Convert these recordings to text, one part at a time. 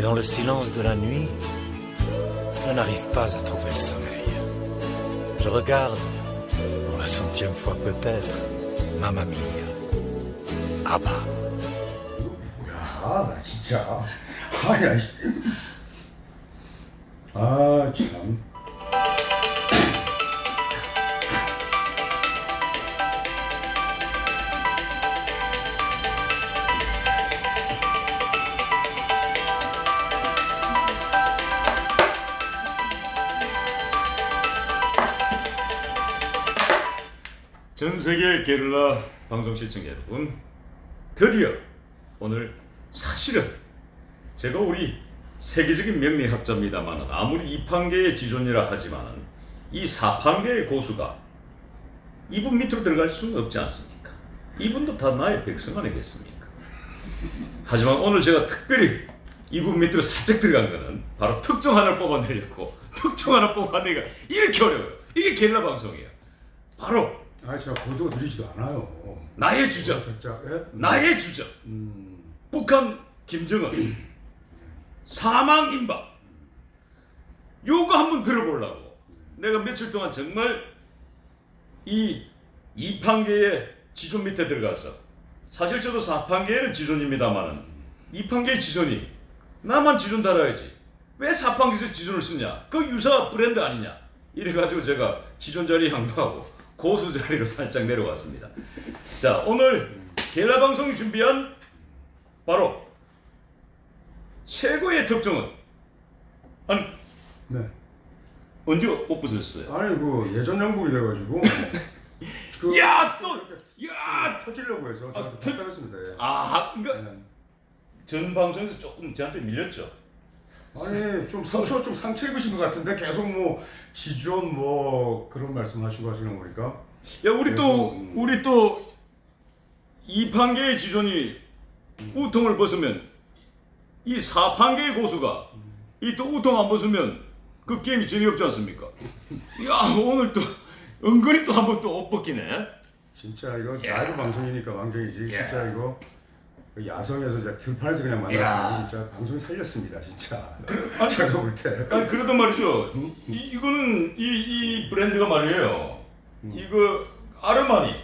dans le silence de la nuit, je n'arrive pas à trouver le sommeil. Je regarde, pour la 100e fois peut-être, Mamma Mia, ABBA. 뭐야, 나 진짜. 아야, 아, 참. 전세계 게릴라 방송 시청자 여러분, 드디어 오늘 사실은 제가 우리 세계적인 명리학자입니다만 아무리 이판계의 지존이라 하지만 이 사판계의 고수가 이분 밑으로 들어갈 수는 없지 않습니까? 이분도 다 나의 백성 아니겠습니까? 하지만 오늘 제가 특별히 이분 밑으로 살짝 들어간 거는 바로 특정 하나를 뽑아내려고. 특정 하나 뽑아내기가 이렇게 어려워요. 이게 게릴라 방송이에요. 바로 아, 제가 거두어 드리지도 않아요. 나의 주장, 살짝, 예? 나의 주장. 북한 김정은 사망 임박. 요거 한번 들어보려고. 내가 며칠 동안 정말 이 이판계의 지존 밑에 들어가서, 사실 저도 사판계에는 지존입니다만은 이판계의 지존이 나만 지존 달아야지 왜 사판계에서 지존을 쓰냐, 그 유사 브랜드 아니냐, 이래가지고 제가 지존 자리 양보하고 고수 자리로 살짝 내려왔습니다. 자, 오늘 게릴라 방송이 준비한 바로 최고의 특종은, 아니 네. 언제 옷 벗으셨어요? 아니, 그 예전 양복이 돼가지고. 야, 또! 이렇게 야! 터지려고 해서 저한테 부탁했습니다. 예. 아, 그러니까 네. 전 방송에서 조금 저한테 밀렸죠? 아니, 좀 상처 입으신 것 같은데 계속 뭐 지존 뭐 그런 말씀하시고 하시는 거니까. 야, 우리 또 이판계의 지존이 우통을 벗으면 이 사판계의 고수가 이 또 우통 안 벗으면 그 게임이 재미없지 않습니까? 야, 오늘 또 은근히 또 한번 또 옷 벗기네. 진짜 이거 라이브 방송이니까 왕정이지. 진짜 이거 야성에서 이제 들판에서 그냥 만났으면 진짜 방송이 살렸습니다, 진짜. 제가 볼 때. 아니, 그래도 말이죠. 이거는 이 브랜드가 말이에요. 이거 아르마니,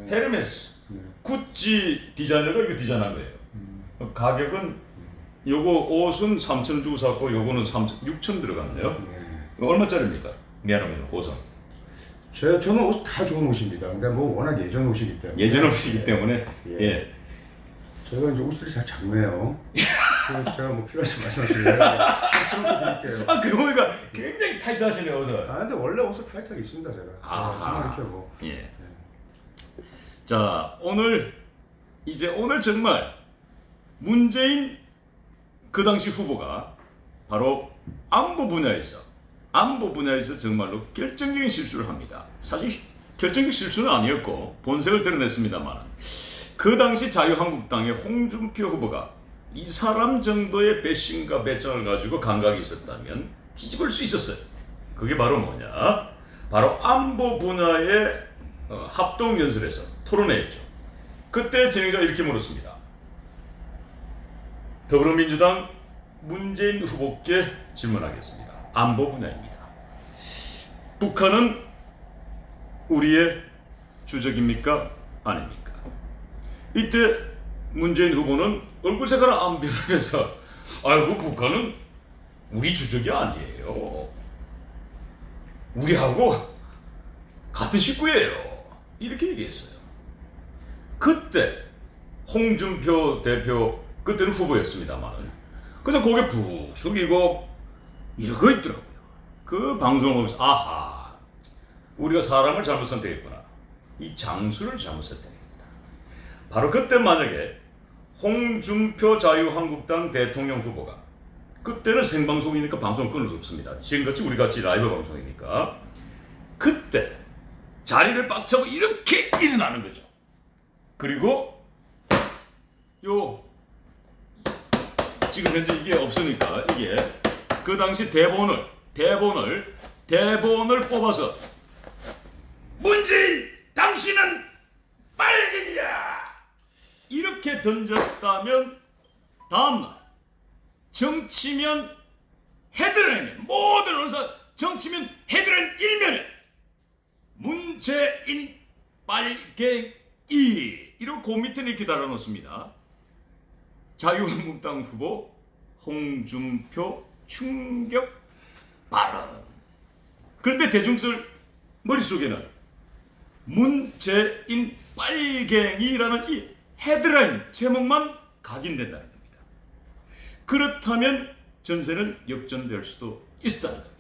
헤르메스, 구찌 디자이너가 이거 디자인한 거예요. 가격은 요거 옷은 3,000원 주고 샀고 요거는 6,000원 들어갔네요. 얼마짜리입니까? 미안합니다, 옷은. 저는 옷 다 좋은 옷입니다. 근데 뭐 워낙 예전 옷이기 때문에. 예전 옷이기 때문에. 예. 제가 이제 옷들이 잘 작네요. 제가 뭐 필요하신 말씀하시면 틀어드릴게요. 아, 그러고 보니까 굉장히 타이트하시네요, 옷을. 아, 근데 원래 옷은 타이트하게 있습니다, 제가. 정말 이렇게 뭐. 예. 자, 오늘 정말 문재인 그 당시 후보가 바로 안보 분야에서 정말로 결정적인 실수를 합니다. 사실 결정적인 실수는 아니었고 본색을 드러냈습니다만, 그 당시 자유한국당의 홍준표 후보가 이 사람 정도의 배신과 배짱을 가지고 감각이 있었다면 뒤집을 수 있었어요. 그게 바로 뭐냐? 바로 안보 분야의 합동연설에서 토론회였죠. 그때 진행자가 이렇게 물었습니다. 더불어민주당 문재인 후보께 질문하겠습니다. 안보 분야입니다. 북한은 우리의 주적입니까? 아닙니까? 이때 문재인 후보는 얼굴 색깔을 안 변하면서, 아이고, 북한은 우리 주적이 아니에요. 우리하고 같은 식구예요. 이렇게 얘기했어요. 그때 홍준표 대표, 그때는 후보였습니다만, 그냥 고개 푹 숙이고 이러고 있더라고요. 그 방송을 보면서, 아하, 우리가 사람을 잘못 선택했구나. 이 장수를 잘못 선택했다. 바로 그때 만약에 홍준표 자유한국당 대통령 후보가, 그때는 생방송이니까 방송 끊을 수 없습니다. 지금같이 우리같이 라이브 방송이니까, 그때 자리를 빡 차고 이렇게 일어나는 거죠. 그리고 지금 현재 이게 없으니까, 이게 그 당시 대본을 뽑아서, 문재인 당신은 빨갱이야 이렇게 던졌다면 다음날 정치면 헤드라인, 모든 언론사 정치면 헤드라인 일면에 문재인 빨갱이 이런 그 밑에 이렇게 달아놓습니다. 자유한국당 후보 홍준표 충격 발언. 그런데 대중들 머릿속에는 문재인 빨갱이라는 이 헤드라인 제목만 각인된다는 겁니다. 그렇다면 전세는 역전될 수도 있다는 겁니다.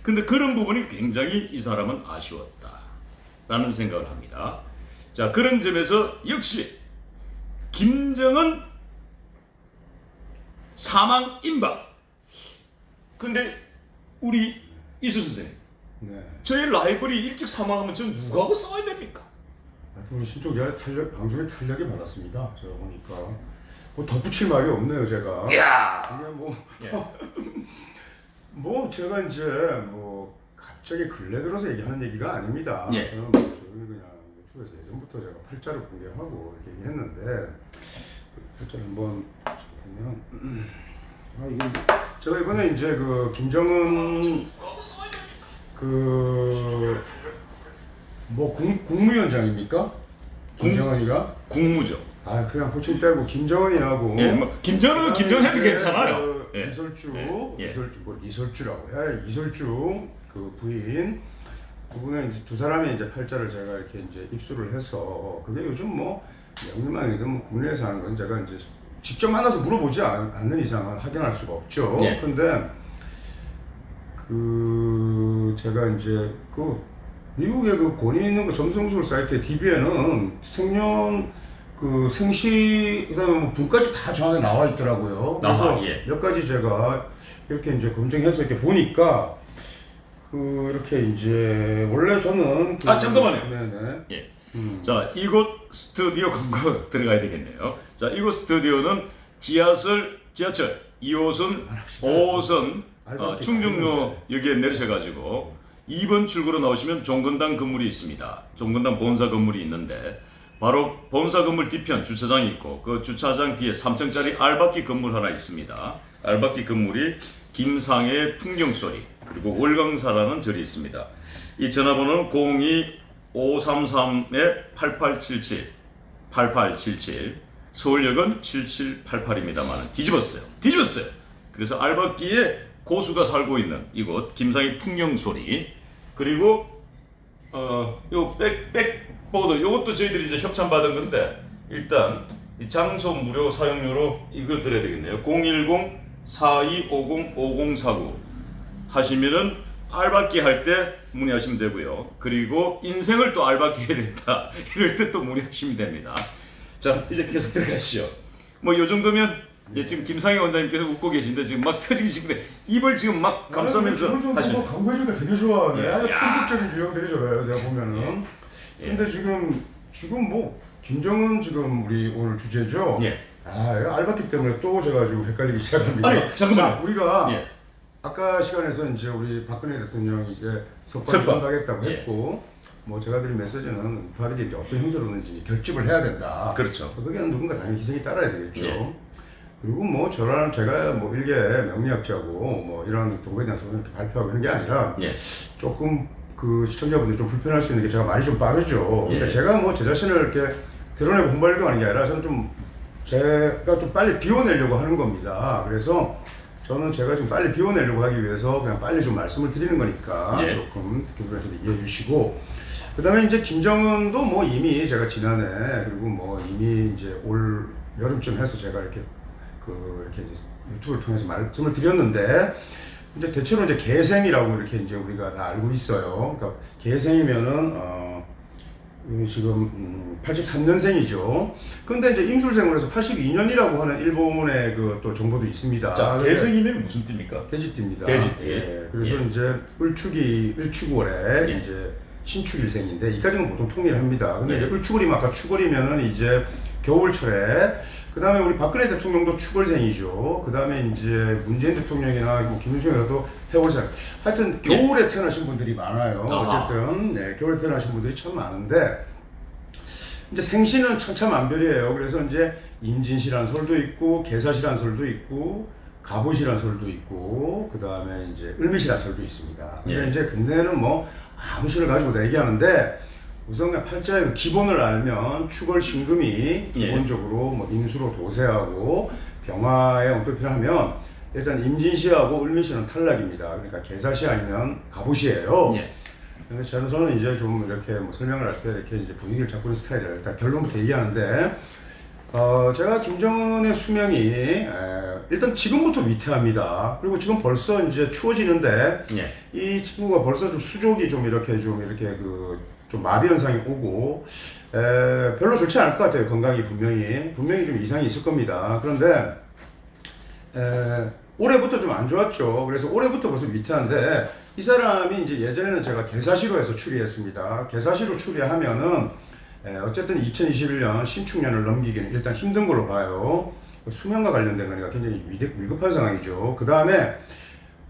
근데 그런 부분이 굉장히 이 사람은 아쉬웠다라는 생각을 합니다. 자, 그런 점에서 역시 김정은 사망 임박. 근데 우리 이수 선생님, 네. 저희 라이벌이 일찍 사망하면 전 누구하고 싸워야 됩니까? 하여튼 신종 제가 방송에 탄력이 받았습니다. 제가 보니까 뭐 덧붙일 말이 없네요, 제가. 야, 이게 뭐, 예. 뭐 제가 이제 뭐 갑자기 근래 들어서 얘기하는 얘기가 아닙니다. 예. 저는 뭐 조용히 그냥 유튜브에서 예전부터 제가 팔자를 공개하고 이렇게 얘기했는데 팔자를 한번 보면 이게 제가 이번에 이제 그 김정은 그 뭐 국무위원장입니까? 김정은이가? 국무죠. 아 그냥 호칭 빼고 김정은이하고 예, 뭐 김정은 김정은 해도 괜찮아요. 그 예. 이설주, 예. 이설주라고 해. 이설주 그 부인 그분은 이제 두 사람이 이제 팔자를 제가 이렇게 이제 입수를 해서 그게 요즘 뭐 명리만이든 뭐 국내에서 하는 건 제가 이제 직접 만나서 물어보지 않는 이상은 확인할 수가 없죠. 예. 근데 그 제가 이제 그 미국의 그 권위 있는 그 점성술 사이트 DB에는 생년 그 생시 그다음에 뭐 분까지 다 정확하게 나와 있더라고요. 그래서 아하, 예. 몇 가지 제가 이렇게 이제 검증해서 이렇게 보니까 그 이렇게 이제 원래 저는 그 잠깐만요. 네네. 예. 자, 이곳 스튜디오 광고 들어가야 되겠네요. 자, 이곳 스튜디오는 지하철 2호선, 5호선 충정로역에 내리셔가지고 2번 출구로 나오시면 종건당 건물이 있습니다. 종건당 본사 건물이 있는데 바로 본사 건물 뒤편 주차장이 있고 그 주차장 뒤에 3층짜리 알바끼 건물 하나 있습니다. 알바끼 건물이 김상의 풍경소리 그리고 월광사라는 절이 있습니다. 이 전화번호는 02533-8877 8877 서울역은 7788입니다만 뒤집었어요. 그래서 알바끼에 고수가 살고 있는 이곳 김상의 풍경소리 그리고 요 백보드 요것도 저희들이 이제 협찬 받은 건데 일단 이 장소 무료 사용료로 이걸 드려야 되겠네요. 010-4250-5049 하시면은 알바끼 할 때 문의하시면 되고요. 그리고 인생을 또 알바끼 해야 된다 이럴 때 또 문의하시면 됩니다. 자, 이제 계속 들어가시죠. 뭐 요 정도면 예, 지금 김상희 원장님께서 웃고 계신데 지금 막 터지시는데 입을 지금 막 감싸면서 하시는. 광고해주니까 되게 좋아하네. 예. 통속적인 유형들이 좋아요. 내가 보면은. 예. 근데 지금 뭐 김정은 지금 우리 오늘 주제죠. 예. 아, 알바기 때문에 또 제가 지금 헷갈리기 시작합니다. 아니, 잠깐만요. 자, 우리가 예. 아까 시간에서 이제 우리 박근혜 대통령이 이제 석방 석방. 한다겠다고 예. 했고, 뭐 제가 드린 메시지는 그들이 이제 어떤 형태로든지 결집을 해야 된다. 그렇죠. 거기에는 누군가 당연히 희생이 따라야 되겠죠. 예. 그리고 뭐 제가 뭐 일개 명리학자고 뭐 이런 정보에 대한 소리를 이렇게 발표하고 이런 게 아니라 예. 조금 그 시청자분들이 좀 불편할 수 있는 게 제가 말이 좀 빠르죠. 예. 근데 제가 뭐 제 자신을 이렇게 드러내고 공부하려고 하는 게 아니라 저는 좀 제가 좀 빨리 비워내려고 하는 겁니다. 그래서 저는 제가 좀 빨리 비워내려고 하기 위해서 그냥 빨리 좀 말씀을 드리는 거니까 예. 조금 그분한테 이해해 주시고 그 다음에 이제 김정은도 뭐 이미 제가 지난해 그리고 뭐 이미 이제 올 여름쯤 해서 제가 이렇게 이렇게 이제 유튜브를 통해서 말씀을 드렸는데 이제 대체로 이제 개생이라고 이렇게 이제 우리가 다 알고 있어요. 그러니까 개생이면은 지금 83년생이죠. 근데 이제 임술생으로 해서 82년이라고 하는 일본의 그 또 정보도 있습니다. 자, 개생이면 무슨 띠입니까? 돼지띠입니다. 돼지띠. 예, 그래서 예. 이제 을축월에 예. 이제 신축일생인데 이까지는 보통 통일합니다. 근데 예. 이제 을축월이면 아까 축월이면은 이제 겨울철에 그 다음에 우리 박근혜 대통령도 축월생이죠. 그 다음에 이제 문재인 대통령이나 뭐 김일성이라도 해월생. 하여튼 겨울에 태어나신 분들이 많아요. 아하. 어쨌든 네, 겨울에 태어나신 분들이 참 많은데 이제 생신은 천차만별이에요. 그래서 이제 임진시라는 설도 있고 계사시라는 설도 있고 갑옷이라는 설도 있고 그 다음에 이제 을미시라는 설도 있습니다. 근데 예. 이제 근데는 뭐 아무 시를 가지고 얘기하는데 우선 그냥 팔자의 그 기본을 알면 축월신금이 기본적으로 뭐 임수로 도세하고 병화에 엉터리를 하면 일단 임진시하고 을미시는 탈락입니다. 그러니까 계사시 아니면 갑옷이에요. 예. 근데 저는 이제 좀 이렇게 뭐 설명을 할 때 이렇게 이제 분위기를 잡고 있는 스타일이에요. 일단 결론부터 얘기하는데, 제가 김정은의 수명이 일단 지금부터 위태합니다. 그리고 지금 벌써 이제 추워지는데 예. 이 친구가 벌써 좀 수족이 좀 이렇게 그 좀 마비 현상이 오고 별로 좋지 않을 것 같아요. 건강이 분명히 좀 이상이 있을 겁니다. 그런데 올해부터 좀 안 좋았죠. 그래서 올해부터 벌써 위태한데 이 사람이 이제 예전에는 제가 계사시로 해서 추리했습니다. 계사시로 추리하면은 어쨌든 2021년 신축년을 넘기기는 일단 힘든 걸로 봐요. 수면과 관련된 거니까 굉장히 위급한 상황이죠. 그 다음에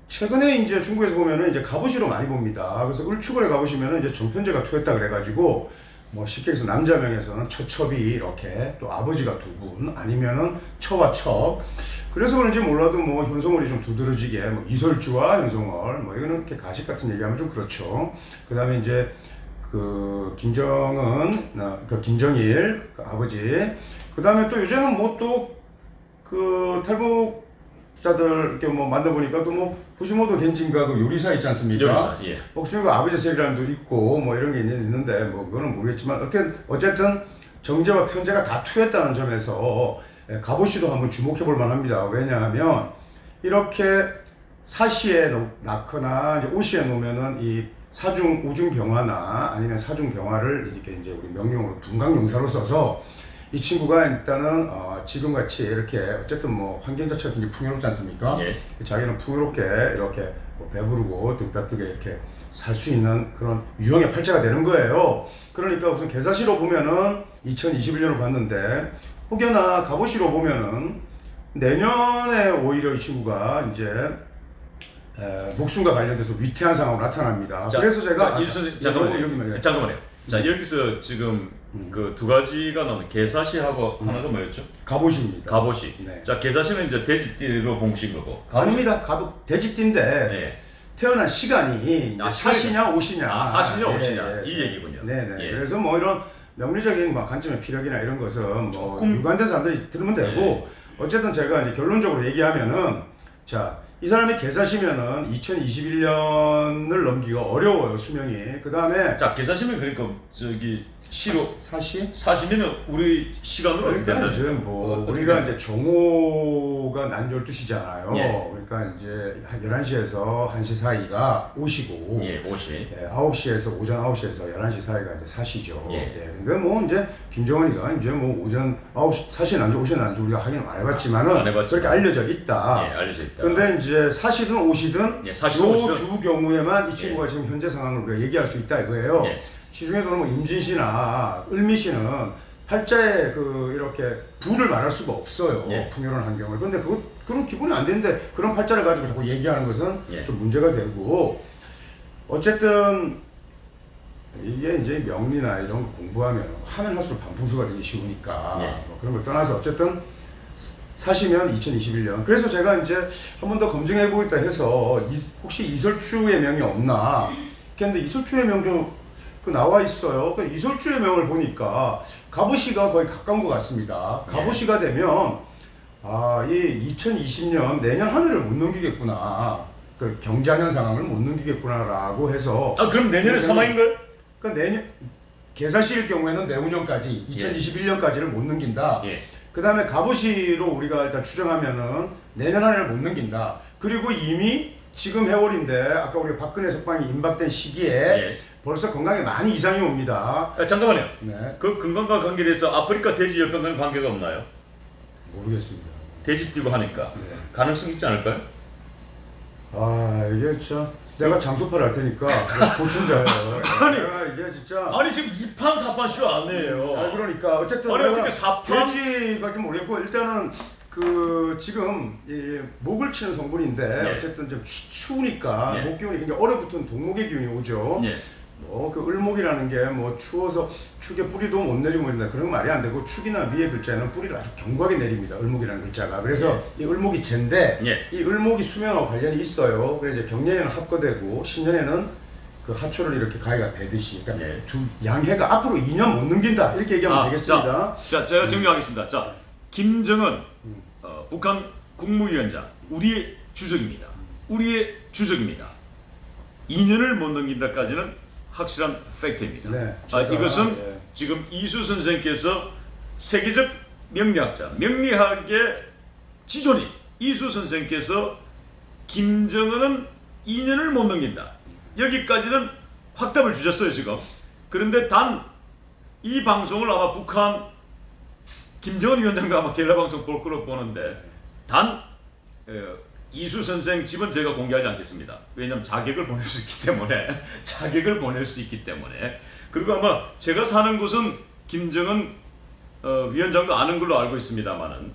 최근에 이제 중국에서 보면은 이제 갑오시로 많이 봅니다. 그래서 을축을 가보시면은 이제 정편제가 투했다 그래가지고 뭐 쉽게 해서 남자명에서는 처첩이 이렇게 또 아버지가 두 분 아니면은 처와 첩. 그래서 그런지 몰라도 뭐 현송월이 좀 두드러지게 뭐 이설주와 현송월 뭐 이거는 이렇게 가식 같은 얘기하면 좀 그렇죠. 그 다음에 이제 그 김정은 그 김정일 그 아버지. 그 다음에 또 요즘은 뭐 또 그 탈북자들 이렇게 뭐 만나보니까 또 뭐 부시모도 겐진가 그 요리사 있지 않습니까? 요리사. 예. 혹시 그 아버지 세리란도 있고 뭐 이런 게 있는데 뭐 그거는 모르겠지만 어쨌든 정제와 편제가 다 투했다는 점에서 갑오시도 한번 주목해 볼 만합니다. 왜냐하면 이렇게 사시에 낳거나 이제 오시에 놓으면은 이 사중 우중 병화나 아니면 사중 병화를 이렇게 이제 우리 명령으로 둔강용사로 써서 이 친구가 일단은 지금같이 이렇게 어쨌든 뭐 환경 자체가 굉장히 풍요롭지 않습니까? 예. 자기는 풍요롭게 이렇게 뭐 배부르고 등따뜻하게 이렇게 살 수 있는 그런 유형의 팔자가 되는 거예요. 그러니까 우선 계사시로 보면은 2021년을 봤는데 혹여나 갑오시로 보면은 내년에 오히려 이 친구가 이제 목숨과 관련돼서 위태한 상황으로 나타납니다. 자, 그래서 제가 잠깐만요. 자, 여기서 지금 그 두 가지가 나오는 계사시하고 하나가 뭐였죠? 갑오시입니다. 갑오시. 네. 자, 계사시는 이제 돼지띠로 봉신 거고. 아닙니다. 돼지띠인데 네. 태어난 시간이 사시냐 오시냐. 사시냐 오시냐 이 얘기군요. 네네. 예. 그래서 뭐 이런 명리적인 뭐 관점의 피력이나 이런 것은 뭐 조금- 유관된 사람들이 들으면 되고 어쨌든 제가 이제 결론적으로 얘기하면은 자. 이 사람이 계사시면은 2021년을 넘기기가 어려워요, 수명이. 그 다음에 자, 계사시면 그러니까 저기 시로 사시? 사시면은 우리 시간으로 어떻게 그러니까 된다는 이제 거예요? 뭐 어떻게 우리가 돼요? 이제 정오가 낮 12시잖아요. 예. 그러니까 이제 한 11시에서 1시 사이가 오시고 예, 옷이. 9시에서 오전 9시에서 11시 사이가 이제 사시죠. 예. 그러니까 뭐 이제 김정은이가 이제 뭐 오전 9시 사시는 안지 오시는 안지 우리가 확인을 안 해봤지만은 안 해봤지만. 그렇게 알려져 있다. 예, 알려져 있다. 근데 이제 사시든 오시든 예, 사시든 오시든. 두 경우에만 이 친구가 지금 현재 상황을 우리가 얘기할 수 있다 이거예요. 예. 시중에도 뭐 임진시나 을미시는 팔자에 그 이렇게 부를 말할 수가 없어요. 예. 풍요로운 환경을. 그런데 그런 기분이 안 되는데 그런 팔자를 가지고 자꾸 얘기하는 것은 예. 좀 문제가 되고 어쨌든 이게 이제 명리나 이런 거 공부하면 하면 할수록 반풍수가 되기 쉬우니까 예. 뭐 그런 걸 떠나서 어쨌든 사시면 2021년. 그래서 제가 이제 한 번 더 검증해 보겠다 해서 혹시 이설주의 명이 없나? 근데 이설주의 명도 그 나와 있어요. 그 이설주의 명을 보니까 갑오시가 거의 가까운 것 같습니다. 갑오시가 되면 이 2020년 내년 한 해를 못 넘기겠구나. 그 경자년 상황을 못 넘기겠구나라고 해서. 그럼 내년에 사망인가요? 그러니까 내년 계사시일 경우에는 내후년까지 2021년까지를 못 넘긴다. 예. 그 다음에 갑오시로 우리가 일단 추정하면은 내년 한 해를 못 넘긴다. 그리고 이미 지금 해월인데 아까 우리 박근혜 석방이 임박된 시기에 예. 벌써 건강에 많이 이상이 옵니다. 잠깐만요. 네. 그 건강과 관계돼서 아프리카 돼지 열병과는 관계가 없나요? 모르겠습니다. 돼지 뛰고 하니까 가능성 있지 않을까요? 이게 진짜 내가 장소파를 할 테니까 보충자예요. 아니. 내가 이게 진짜 아니 지금 2판 4판 쇼 아니에요. 그러니까 어쨌든 아니, 내가 어떻게 사판? 돼지가 좀 모르겠고 일단은 그 지금 이 목을 치는 성분인데 네. 어쨌든 좀 추우니까 네. 목 기운이 굉장히 얼어붙은 동목의 기운이 오죠. 예. 뭐 그 을목이라는 게 뭐 추워서 축에 뿌리도 못 내리고 있는다 그런 건 말이 안 되고 축이나 미의 글자는 뿌리를 아주 견고하게 내립니다. 을목이라는 글자가. 그래서 이 을목이 재인데 이 을목이 수명하고 관련이 있어요. 그래서 이제 경년에는 합거되고 신년에는 그 하초를 이렇게 가위가 베듯이 그러니까 두 양해가 앞으로 2년 못 넘긴다 이렇게 얘기하면 되겠습니다. 자, 제가 정리하겠습니다. 자, 김정은 북한 국무위원장 우리의 주적입니다. 우리의 주적입니다. 2년을 못 넘긴다까지는 확실한 팩트입니다. 네, 이것은 지금 이수 선생께서 세계적 명리학자, 명리학의 지존인 이수 선생께서 김정은은 2년을 못 넘긴다. 여기까지는 확답을 주셨어요 지금. 그런데 단 이 방송을 아마 북한 김정은 위원장도 아마 겔라 방송 볼 거로 보는데 단 이수 선생 집은 제가 공개하지 않겠습니다. 왜냐하면 자객을 보낼 수 있기 때문에 자객을 보낼 수 있기 때문에. 그리고 아마 제가 사는 곳은 김정은 위원장도 아는 걸로 알고 있습니다만은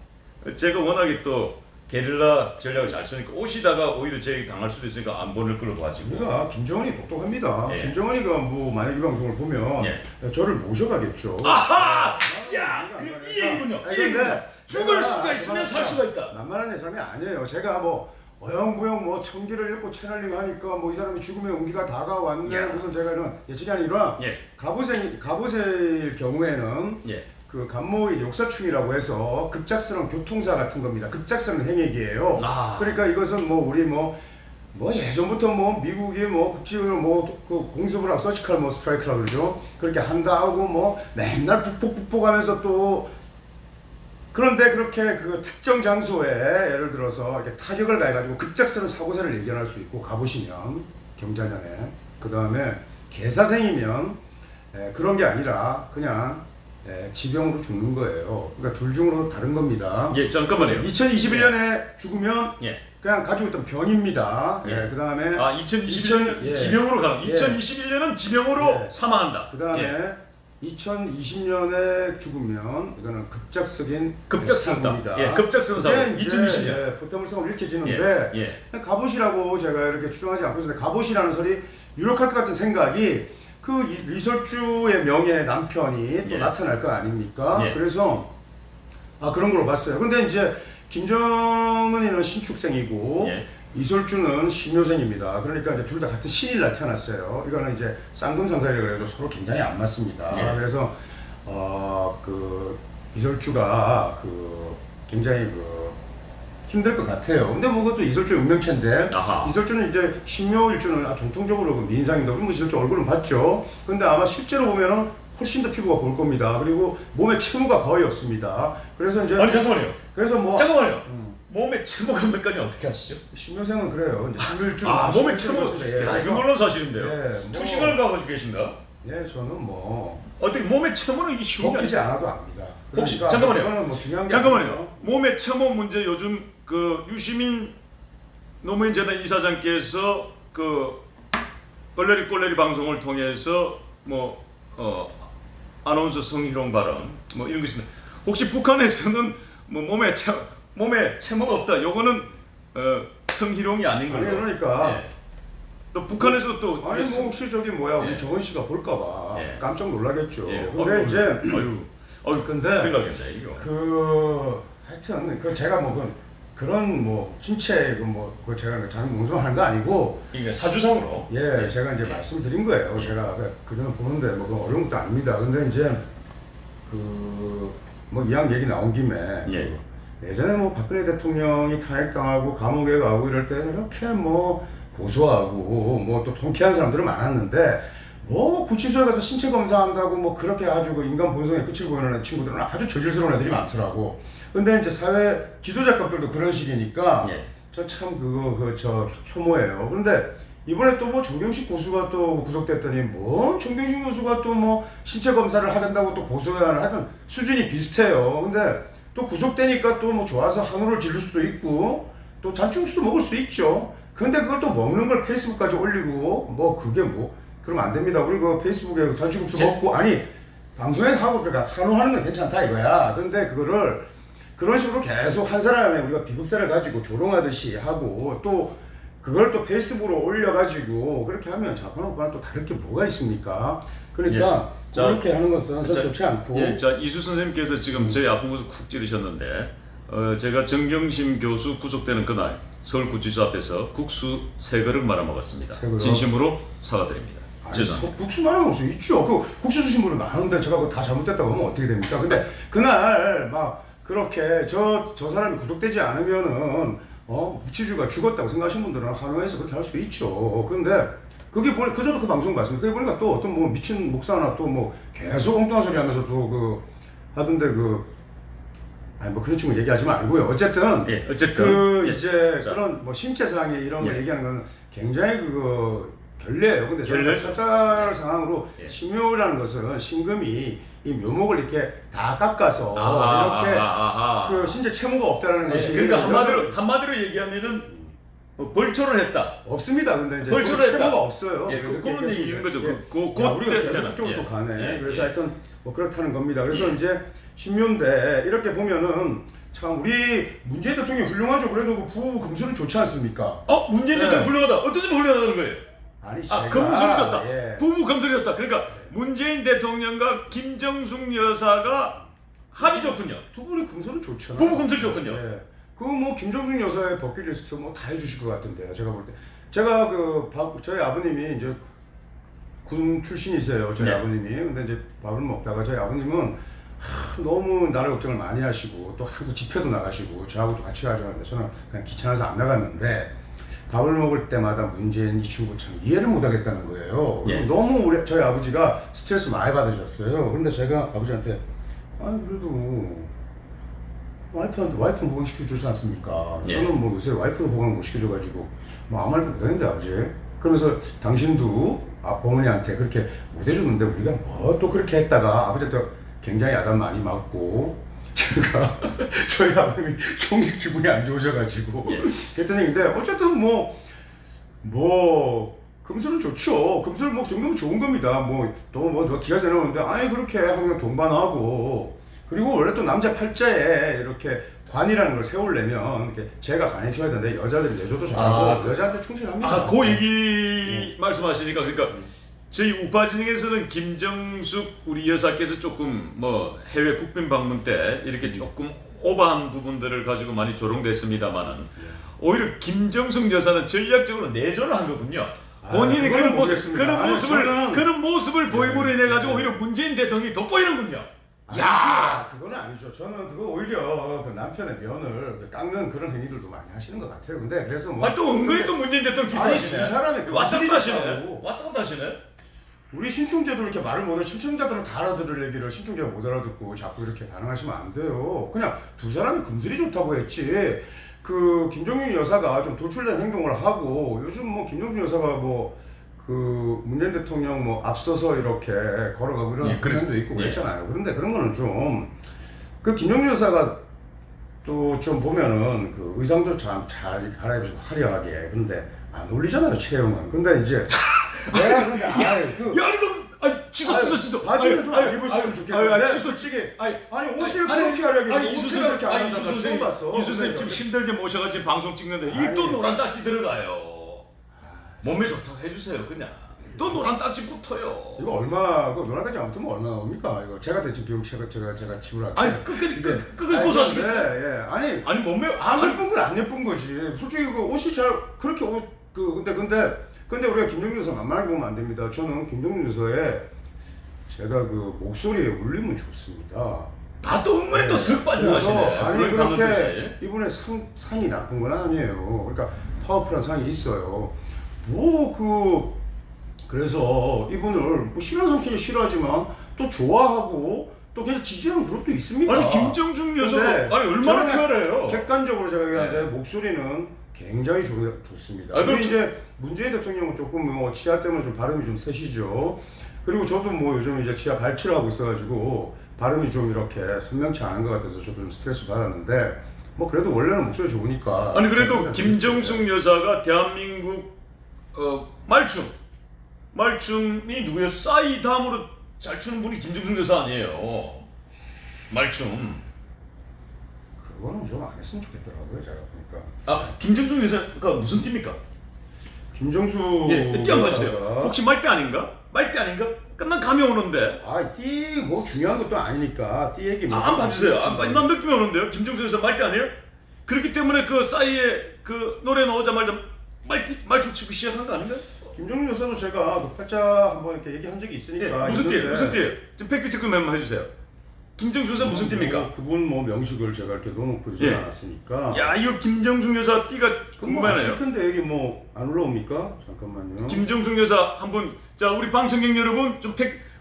제가 워낙에 또 게릴라 전략을 잘 쓰니까 오시다가 오히려 제게 당할 수도 있으니까 안 보낼 걸로 봐지고. 그러니까 김정은이 똑똑합니다. 예. 김정은이가 뭐 만약 이 방송을 보면 저를 모셔가겠죠. 아하! 야! 이 얘기군요. 이 얘기군요. 죽을 수가 있으면 살 수가 있다. 만만한 사람이 아니에요. 제가 뭐 어영부영 뭐 천기를 읽고 채널링 하니까 뭐 이 사람이 죽음의 온기가 다가왔네. 무슨 제가 이런 예측이 아니라 갑옷의 경우에는 그 간모의 역사충이라고 해서 급작스러운 교통사 같은 겁니다. 급작스러운 행액이에요. 그러니까 이것은 뭐 우리 뭐 예전부터 뭐 미국이 뭐 국지적으로 뭐 그 공습을 하고 서지컬 뭐 스트라이크라고 그러죠. 그렇게 한다 하고 뭐 맨날 북폭하면서 또 그런데 그렇게 그 특정 장소에 예를 들어서 이렇게 타격을 가해가지고 급작스러운 사고사를 예견할 수 있고 가보시면 경자년에 그 다음에 개사생이면 그런 게 아니라 그냥 지병으로 죽는 거예요. 그러니까 둘 중으로 다른 겁니다. 잠깐만요. 2021년에 죽으면 그냥 가지고 있던 병입니다. 그 다음에 2021년 지병으로 가는. 2021년은 지병으로 사망한다. 그 다음에 2020년에 죽으면 이거는 급작스러운 사고입니다. 급작스러운 사고. 2020년. 포태물성으로 읽혀지는데 갑옷이라고 제가 이렇게 추정하지 않고 있는데 갑옷이라는 설이 유력할 것 같은 생각이 그 리설주의 명예 남편이 또 나타날 거 아닙니까? 그래서 그런 걸로 봤어요. 근데 이제 김정은이는 신축생이고 이설주는 신묘생입니다. 그러니까 이제 둘 다 같은 신일날 태어났어요. 이거는 이제 쌍금상살이라고 그래서 서로 굉장히 안 맞습니다. 그래서 그 이설주가 그 굉장히 그 힘들 것 같아요. 근데 뭐 그것도 이설주의 운명체인데 이설주는 이제 신묘일주는 정통적으로 그 미인상인데 뭐 이설주 얼굴은 봤죠. 근데 아마 실제로 보면은 훨씬 더 피부가 고울 겁니다. 그리고 몸에 채무가 거의 없습니다. 그래서 이제 잠깐만요. 그래서 뭐 잠깐만요. 몸에 채무가 없는 까지 어떻게 하시죠? 신묘생은 그래요. 이제 신묘일주 몸에 채무. 이거 몰라서 사실인데요. 투식을 가고 계신가? 저는 뭐 어떻게 몸에 채무는 이게 쉬운 게 먹히지 않아도 압니다. 혹시 그러니까 잠깐만요. 뭐 중요한 게 잠깐만요. 몸에 채무 문제 요즘 그 유시민 노무현 재단 이사장께서 그 꼴레리 방송을 통해서 뭐 아나운서 성희롱 발언 뭐 이런 거 있습니다. 혹시 북한에서는 뭐 몸에 채무가 없다. 요거는 성희롱이 아닌 걸로. 그러니까 또 북한에서 또 뭐 혹시 저기 우리 정은 씨가 볼까봐 깜짝 놀라겠죠. 근데 이제 근데 큰일 나겠네 이거. 하여튼 제가 그런 신체 그 제가 자기 몽송하는 거 아니고 이게 사주상으로 제가 이제 말씀드린 거예요. 제가 그전에 보는데 어려운 것도 아닙니다. 근데 이제 이왕 얘기 나온 김에 예전에 박근혜 대통령이 탄핵당하고 감옥에 가고 이럴 때 이렇게 고소하고 또 통쾌한 사람들은 많았는데 구치소에 가서 신체 검사한다고 그렇게 아주 인간 본성의 끝을 보이는 친구들은 아주 저질스러운 애들이 많더라고. 근데 이제 사회 지도자급들도 그런 식이니까 저 참 저 혐오해요. 근데 이번에 또 정경식 교수가 또 구속됐더니 정경식 교수가 또 신체 검사를 하겠다고 또 고소해야 하는 하여튼 수준이 비슷해요. 근데 또 구속되니까 또 좋아서 한우를 지를 수도 있고 또 잔치국수도 먹을 수 있죠. 근데 그걸 또 먹는 걸 페이스북까지 올리고 그게 그러면 안 됩니다. 우리 페이스북에 잔치국수 먹고 방송에서 하고 그러니까 한우하는 건 괜찮다 이거야. 근데 그거를 그런 식으로 계속 한 사람의 우리가 비극사를 가지고 조롱하듯이 하고 또 그걸 또 페이스북으로 올려가지고 그렇게 하면 자본하고 또 다를 게 뭐가 있습니까? 그러니까 예. 자, 그렇게 하는 것은 좀 좋지 않고. 예, 자 이수 선생님께서 지금 저희 아픈 곳을 쿡 찌르셨는데 제가 정경심 교수 구속되는 그날 서울구치소 앞에서 국수 3그릇 말아 먹었습니다. 진심으로 사과드립니다. 죄송합니다. 국수 말하는 거 없어요. 있죠. 그 국수 드신 분은 많은데 제가 그거 다 잘못됐다고 하면 어떻게 됩니까? 근데 그날 막 그렇게 저 사람이 구속되지 않으면은 부치주가 죽었다고 생각하시는 분들은 한화에서 그렇게 할 수도 있죠. 그런데 그게 그저도 그 방송 봤습니다. 그게 보니까 또 어떤 뭐 미친 목사나 또 뭐 계속 엉뚱한 소리 하면서 또 그 하던데 아니 뭐 그런 친구 얘기하지 말고요. 어쨌든 예, 이제 자. 그런 뭐 신체상의 이런 걸 예. 얘기하는 건 굉장히 결례예요. 근데 결례? 숫자 상황으로 예. 신묘라는 것은 신금이 이 묘목을 이렇게 다 깎아서 이렇게 그 신체 채무가 없다라는 것이 그러니까 한마디로 얘기하면은 벌초를 했다. 없습니다. 근데 이제 벌초를 채무가 했다. 없어요. 예, 그런 얘기인 거죠. 예. 우리가 계속 쪽으로 또 가네. 예, 그래서 예. 하여튼 뭐 그렇다는 겁니다. 그래서 이제 신묘인데 이렇게 보면은 참 우리 문재인 대통령이 훌륭하죠. 그래도 그 부부 금술은 좋지 않습니까? 문재인 대통령 훌륭하다. 어떤 점이 훌륭하다는 거예요? 아니 금술이었다. 예. 부부 금술이었다. 그러니까 문재인 대통령과 김정숙 여사가 합이 좋군요. 두 분이 금술은 좋잖아요. 부부 금술이 좋군요. 예. 그 뭐 김정숙 여사의 버킷리스트 뭐 다 해주실 것 같은데요. 제가 볼 때 제가 저희 아버님이 이제 군 출신이세요. 저희 네. 아버님이. 근데 이제 밥을 먹다가 저희 아버님은 너무 나를 걱정을 많이 하시고 또 항상 집회도 나가시고 저하고도 같이 가자는데 저는 그냥 귀찮아서 안 나갔는데 밥을 먹을 때마다 문재인 이 친구 참 이해를 못 하겠다는 거예요. 예. 너무 저희 아버지가 스트레스 많이 받으셨어요. 그런데 제가 아버지한테 그래도 와이프는 보강시켜주지 않습니까? 예. 저는 뭐 요새 와이프도 보강 못 시켜줘가지고 뭐 아무 말도 못하는데 아버지. 그러면서 당신도 어머니한테 그렇게 못해줬는데 우리가 뭐 또 그렇게 했다가 아버지한테 굉장히 야단 많이 맞고 제가 저희 아버님이 종일 기분이 안 좋으셔가지고 그랬더니 근데 어쨌든 뭐 금술은 좋죠. 금술 뭐 정도면 좋은 겁니다. 뭐 또 뭐 기가 세나오는데 그렇게 하면 동반하고 그리고 원래 또 남자 팔자에 이렇게 관이라는 걸 세우려면 이렇게 제가 관에 키워야 되는데 여자들이 내줘도 잘하고 여자한테 충실합니다. 그 얘기 말씀하시니까 그러니까 저희 우파 진영에서는 김정숙 우리 여사께서 조금 뭐 해외 국빈 방문 때 이렇게 조금 오버한 부분들을 가지고 많이 조롱됐습니다만은 오히려 김정숙 여사는 전략적으로 내조를 한 거군요. 본인이 그런 모습을 보임으로 인해 가지고 오히려 문재인 대통령이 돋보이는군요. 그건 아니죠. 저는 그거 오히려 그 남편의 면을 깎는 그런 행위들도 많이 하시는 것 같아요. 근데 그래서 또 은근히 또 문재인 대통령 기사하시네. 두 사람이 왔다 갔다 하시네. 우리 신충제도 이렇게 말을 못해. 신충자들은 다 알아들을 얘기를 신충제가 못 알아듣고 자꾸 이렇게 반응하시면 안 돼요. 그냥 두 사람이 금슬이 좋다고 했지. 그 김정윤 여사가 좀 돌출된 행동을 하고 요즘 뭐 김정준 여사가 그 문재인 대통령 앞서서 이렇게 걸어가고 이런 표현도 있고 그랬잖아요. 그런데 그런 거는 좀 그 김정준 여사가 또 좀 보면은 그 의상도 참 잘 갈아입으시고 화려하게 근데 안 어울리잖아요 체형은. 근데 이제 내가 근데 취소. 바지는 좀 안 입으시면 좋겠는데. 취소. 옷을 그렇게 하려고 이수 이렇게 안 하는 사람 처음 선생님, 봤어. 이수 선생님 지금 힘들게 모셔가지고 방송 찍는데 이 또 노란 딱지 들어가요. 몸에 좋다고 해주세요 그냥. 또 노란 딱지 붙어요. 이거 그 노란 딱지 안 붙으면 얼마 나옵니까? 이거 제가 대신 비용 제가 지불할게요. 끝까지 고소하시겠어요? 예. 아니 몸매 안 예쁜 건 안 예쁜 거지. 솔직히 그 옷이 잘 그렇게 근데 우리가 김정준 여사 만만하게 보면 안 됩니다. 저는 김정준 여사의 제가 그 목소리의 울림은 좋습니다. 또 은근히 또 쓱 빠져나가시네. 아니 그렇게 이분의 상이 나쁜 건 아니에요. 그러니까 파워풀한 상이 있어요. 그래서 이분을 싫어하는 사람끼리 싫어하지만 또 좋아하고 또 그냥 지지하는 그룹도 있습니다. 아니 김정준 여사가 얼마나 쾌활해요. 객관적으로 제가 얘기하는데 목소리는 굉장히 좋습니다. 그리고 이제 문재인 대통령은 조금 치아 때문에 좀 발음이 좀 세시죠. 그리고 저도 요즘 이제 치아 발치를 하고 있어가지고 발음이 좀 이렇게 선명치 않은 것 같아서 저도 좀 스트레스 받았는데 그래도 원래는 목소리 좋으니까. 아니 그래도 김정숙 여사가 대한민국 말춤이 누구예요? 싸이 다음으로 잘 추는 분이 김정숙 여사 아니에요? 말춤. 그거는 좀 안 했으면 좋겠더라고요 제가 보니까. 김정숙 여사가 무슨 띠입니까? 김정수 예, 띠 한번 주세요. 여사가 혹시 말대 아닌가? 말대 아닌가? 끝난 감이 오는데. 띠 뭐 중요한 것도 아니니까 띠 얘기 뭐 안 봐주세요. 난 느낌이 오는데요. 김정수 여사 말대 아니에요? 그렇기 때문에 그 싸이에 그 노래 나오자마자 말춤 치고 시작한 거 아닌가요? 김정수 여사도 제가 그 팔자 한번 이렇게 얘기한 적이 있으니까. 예, 무슨 띠예요? 무슨 띠예요? 좀 팩트 체크 한번 해주세요. 김정수 여사 무슨 띠입니까? 그분 뭐 명식을 제가 이렇게 넣어놓고 이러지 예. 않았으니까. 야, 이거 김정숙 여사 띠가 궁금하네요. 아실 텐데 여기 뭐 안 올라옵니까? 잠깐만요. 김정숙 여사 한번, 자, 우리 방청객 여러분 좀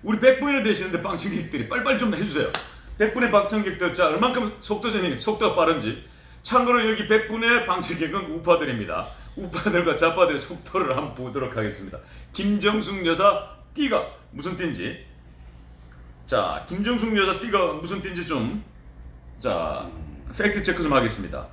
우리 100분이나 되시는데 방청객들이 빨리빨리 좀 해주세요. 100분의 방청객들, 자, 얼만큼 속도가 빠른지. 참고로 여기 100분의 방청객은 우파들입니다. 우파들과 좌파들의 속도를 한번 보도록 하겠습니다. 김정숙 여사 띠가 무슨 띠인지. 자, 김정숙 여사 띠가 무슨 띠인지 좀, 자, 팩트 체크 좀 하겠습니다.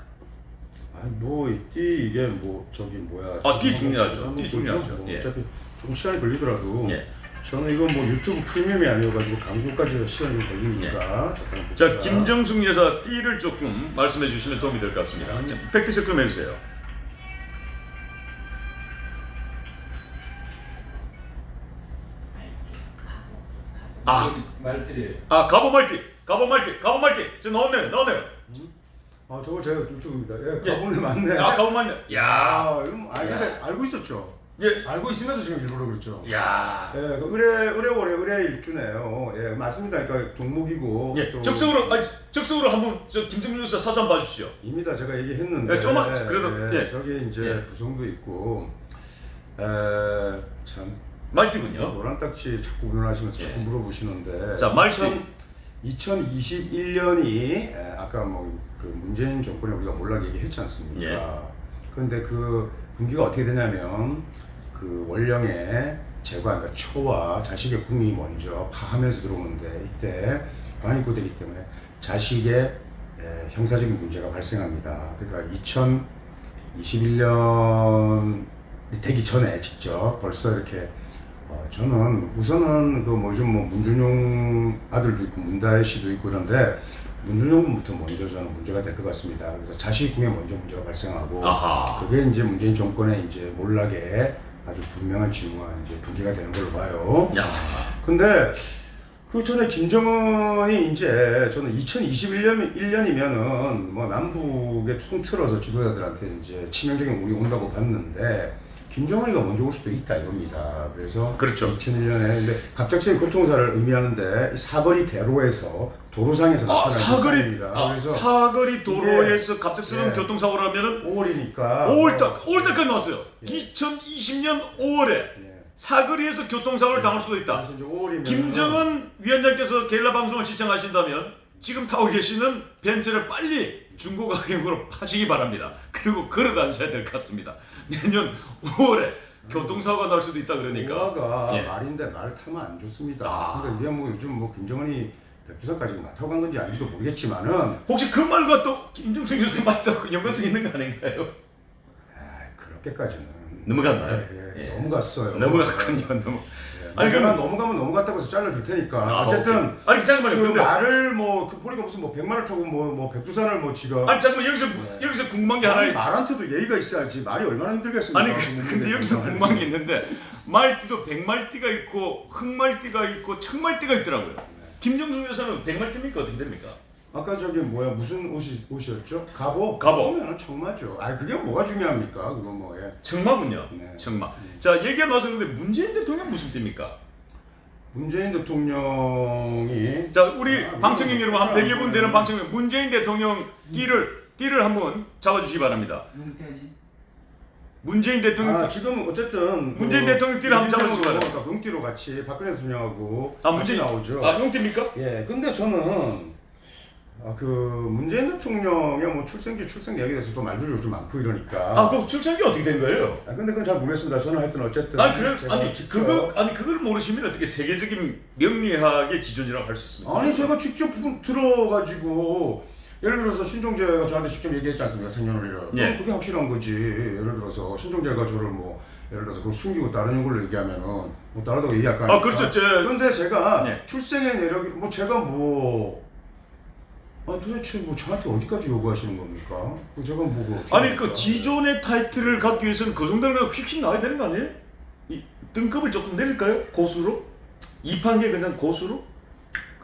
띠 이게 뭐 저기 뭐야? 띠 중요하죠. 띠 중요하죠. 뭐 예. 어차피 조금 시간이 걸리더라도 예. 저는 이건 뭐 유튜브 프리미엄이 아니어가지고 강조까지 시간이 좀 걸리니까 잠깐 자, 김정숙 여사 띠를 조금 말씀해 주시면 도움이 될 것 같습니다. 자, 팩트 체크 좀 해주세요. 말들이 가보말띠. 저 넣었네요. 저거 제가 유튜브입니다. 가보네 맞네. 가보말네. 야, 근데 알고 있었죠. 예, 알고 있으면서 지금 일부러 그랬죠. 야. 의뢰 일주네요. 예, 맞습니다. 그러니까 동목이고. 예, 또 적성으로 한번 저 김정숙 여사 사주 한번 봐주시죠. 입니다. 제가 얘기했는데. 예, 좀만 그래도 예. 저기 이제 예. 부성도 있고. 참. 말띠군요. 노란 딱지 자꾸 운운하시면서 예. 자꾸 물어보시는데. 자, 말띠. 2021년이 아까 뭐 그 문재인 정권에 우리가 몰락 얘기했지 않습니까? 예. 그런데 그 분기가 어떻게 되냐면 그 원령의 제과, 그러니까 처와 자식의 궁이 먼저 파하면서 들어오는데 이때 관입고되기 때문에 자식의 형사적인 문제가 발생합니다. 그러니까 2021년 되기 전에 직접 벌써 이렇게 저는 우선은 그 뭐좀 뭐 문준용 아들도 있고 문다혜 씨도 있고 그런데 문준용 군부터 먼저 저는 문제가 될 것 같습니다. 그래서 자식 궁에 먼저 문제가 발생하고 아하. 그게 이제 문재인 정권의 이제 몰락에 아주 분명한 징후가 이제 분기가 되는 걸로 봐요. 야. 근데 그 전에 김정은이 이제 저는 2021년이면은 뭐 남북에 통틀어서 지도자들한테 이제 치명적인 우리 온다고 봤는데 김정은이가 먼저 올 수도 있다 이겁니다. 그래서 그렇죠. 2001년에 근데 갑작스레 교통사를 의미하는데 사거리 대로에서 도로상에서 나타난 현상입니다. 그래서 사거리 도로에서 갑작스러운 예. 교통사고를 하면은 5월이니까 5월달까지 나왔어요. 2020년 5월에 예. 사거리에서 교통사고를 당할 수도 있다. 그래서 이제 5월이면 김정은 위원장께서 게릴라 방송을 시청하신다면 지금 타고 계시는 벤츠를 빨리 중고 가격으로 파시기 바랍니다. 그리고 걸어 다니셔야 될 것 같습니다. 내년 5월에 교통사고가 날 수도 있다 그러니까. 우화가 예. 말인데 말 타면 안 좋습니다. 근데 이게 뭐 요즘 뭐 김정은이 백두산까지 타고 간 건지 아닌지도 모르겠지만은 혹시 그 말과 또 김정숙 교수 말도 연관성 있는 거 아닌가요? 그렇게까지는 넘어갔나요? 예. 넘어갔어요. 넘어갔군요. 아니 그럼- 그러면 넘어가면 넘어갔다고 해서 잘라줄 테니까 어쨌든 오케이. 아니 잠깐만요. 그 근데 말을 뭐그 보니까 무슨 뭐 백마를 타고 뭐 백두산을 뭐 지가 아니 잠깐만 여기서 궁금한 게 하나 아니, 말한테도 예의가 있어야지 말이 얼마나 힘들겠습니까? 아니 근데 여기서 궁금한 게 있는데 말띠도 백말띠가 있고 흑말띠가 있고 청말띠가 있더라고요. 김정숙 여사는 백말띠입니까 어떻게 됩니까? 아까 저기 뭐야 무슨 옷이었죠? 갑오? 갑오. 그러면 청마죠. 아 그게 뭐가 중요합니까? 그거 뭐 예. 청마군요. 네. 청마. 자 얘기가 나왔었는데 문재인 대통령 무슨 띠입니까? 문재인 대통령이 자 우리 방청객 여러분 한 100여 분 되는 네. 방청객 문재인 대통령 띠를 한번 잡아주시기 바랍니다. 문재인 대통령 띠. 지금 어쨌든 문재인 대통령 띠를 한번 잡아주시기 바랍니다. 그러니까 명띠로 같이 박근혜 대통령하고 문재인 같이 나오죠. 용띠입니까? 예, 근데 저는 그 문재인 대통령의 뭐 출생 얘기에 대해서도 말들이 요즘 많고 이러니까. 그 출생기 어떻게 된 거예요? 근데 그건 잘 모르겠습니다. 저는 하여튼 어쨌든. 그래 제가 아니 직접- 그걸 모르시면 어떻게 세계적인 명리학의 지존이라고 할 수 있습니까? 아니 제가 직접 들어가지고 예를 들어서 신종재가 저한테 직접 얘기했지 않습니까? 생년월일을. 예. 그게 확실한 거지. 예를 들어서 신종재가 저를 뭐 예를 들어서 그걸 숨기고 다른 걸로 얘기하면은 뭐 다르다고 얘기할 거 아닙니까? 그렇죠. 그런데 제가 예. 출생의 내력이 뭐 제가 뭐 도대체 뭐 저한테 어디까지 요구하시는 겁니까? 제가 뭐고 아니 그 지존의 타이틀을 갖기 위해서는 그 정도는 휙휙 나와야 되는 거 아니에요? 이 등급을 조금 내릴까요? 고수로? 2판계 그냥 고수로?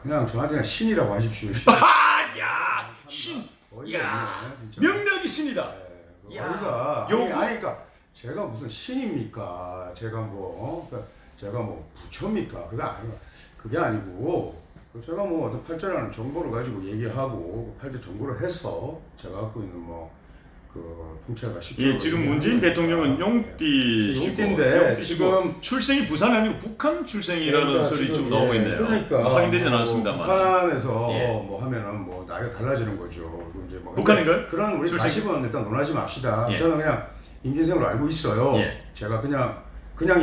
그냥 저한테 그냥 신이라고 하십시오. 야 신! 야 진짜. 명력이 신이다. 야, 아니, 요거- 그러니까 제가 무슨 신입니까? 제가 뭐 제가 뭐 부처입니까? 그게 아니고 제가 뭐 어떤 팔자라는 정보를 가지고 얘기하고 그 팔자 정보를 해서 제가 갖고 있는 통찰과 식견. 예, 지금 문재인 대통령은 용띠시고 용띠인데 지금 출생이 부산이 아니고 북한 출생이라는 그러니까 소리 지금, 좀 나오고 있네요. 그러니까 확인되진 않았습니다만. 북한에서 예. 뭐 하면은 뭐 나이가 달라지는 거죠. 그리고 이제 뭐 북한인가요? 그런 우리 출생? 가십은 일단 논하지 맙시다. 예. 저는 그냥 임진생으로 알고 있어요. 예. 제가 그냥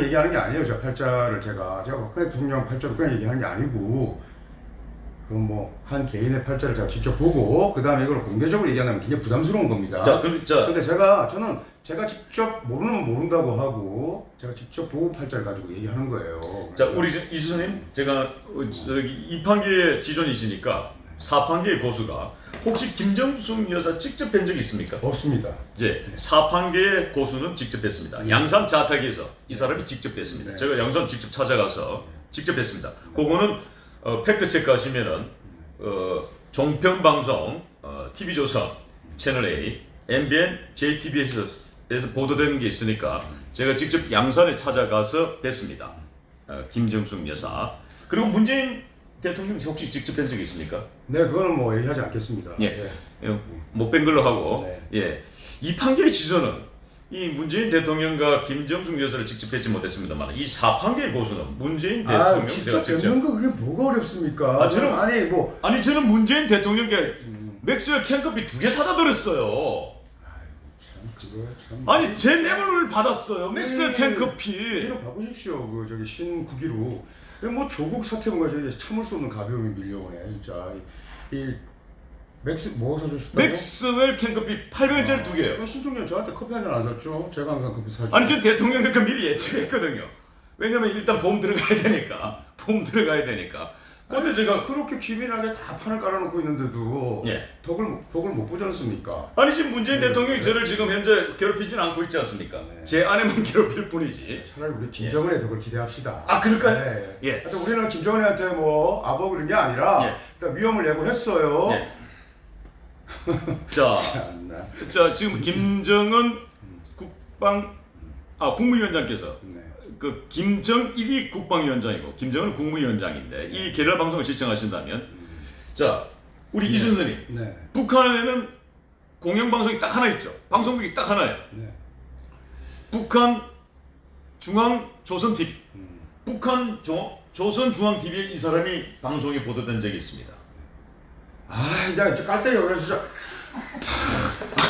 얘기하는 게 아니에요. 제가 팔자를 제가 박근혜 대통령 팔자도 그냥 얘기하는 게 아니고 한 개인의 팔자를 제가 직접 보고 그 다음에 이걸 공개적으로 얘기하면 굉장히 부담스러운 겁니다. 근데 저는 제가 직접 모르면 모른다고 하고 제가 직접 보고 팔자를 가지고 얘기하는 거예요. 자, 우리 이수선님, 제가 저기 2판계의 지존이시니까 4판계의 고수가 혹시 김정숙 여사 직접 뵌 적 있습니까? 없습니다. 이제 4판계의 고수는 직접 뵀습니다. 양산 자택에서 이 사람이 직접 뵀습니다. 네. 제가 양산 직접 찾아가서 직접 뵀습니다. 그거는 팩트 체크하시면은 종편방송, TV조선, 채널A, MBN, JTBC에서 보도되는 게 있으니까 제가 직접 양산에 찾아가서 뵀습니다. 김정숙 여사. 그리고 문재인 대통령 혹시 직접 뵌 적이 있습니까? 네, 그거는 뭐 얘기하지 않겠습니다. 예. 못 뵌 걸로 하고. 네. 예. 이 판결의 지조는 이 문재인 대통령과 김정숙 여사를 직접 뵙지 못했습니다만 이 4판계의 고수는 문재인 대통령 직접 뵙는 거 그게 뭐가 어렵습니까? 아니 저는 문재인 대통령께 맥스웰 캔커피 2개 사다 드렸어요. 아니 제 뇌물을 받았어요. 맥스웰 캔커피. 이름 바꾸십시오. 저기 신국기로. 뭐 조국 사태문과 저기 참을 수 없는 가벼움이 밀려오네 진짜. 이 뭐 사주셨다고? 맥스웰 캔커피 800원짜리 2개요. 신종현 저한테 커피 한 잔 안 샀죠? 제가 항상 커피 사죠. 아니 저 대통령들 그 미리 예측했거든요. 왜냐면 일단 보험 들어가야 되니까. 근데 제가 그렇게 기민하게 다 판을 깔아놓고 있는데도 예. 복을 못 보지 않습니까? 아니 지금 문재인 대통령이 저를 지금 현재 괴롭히진 않고 있지 않습니까? 네. 제 아내만 괴롭힐 뿐이지. 차라리 우리 김정은의 덕을 기대합시다. 아 그럴까요? 네. 예. 하여튼 우리는 김정은한테 뭐 아버 그런 게 아니라 예. 일단 위험을 예고했어요. 예. 자, 참나. 지금 김정은 국무위원장께서 네. 그 김정일이 국방위원장이고 김정은 국무위원장인데 이 게릴라 방송을 시청하신다면 자 우리 이순선님 네. 북한에는 공영방송이 딱 하나 있죠. 방송국이 딱 하나예요. 네. 북한 중앙조선TV 북한 조선중앙TV에 이 사람이 방송이 보도된 적이 있습니다. 야, 이제 깔때기야, 진짜.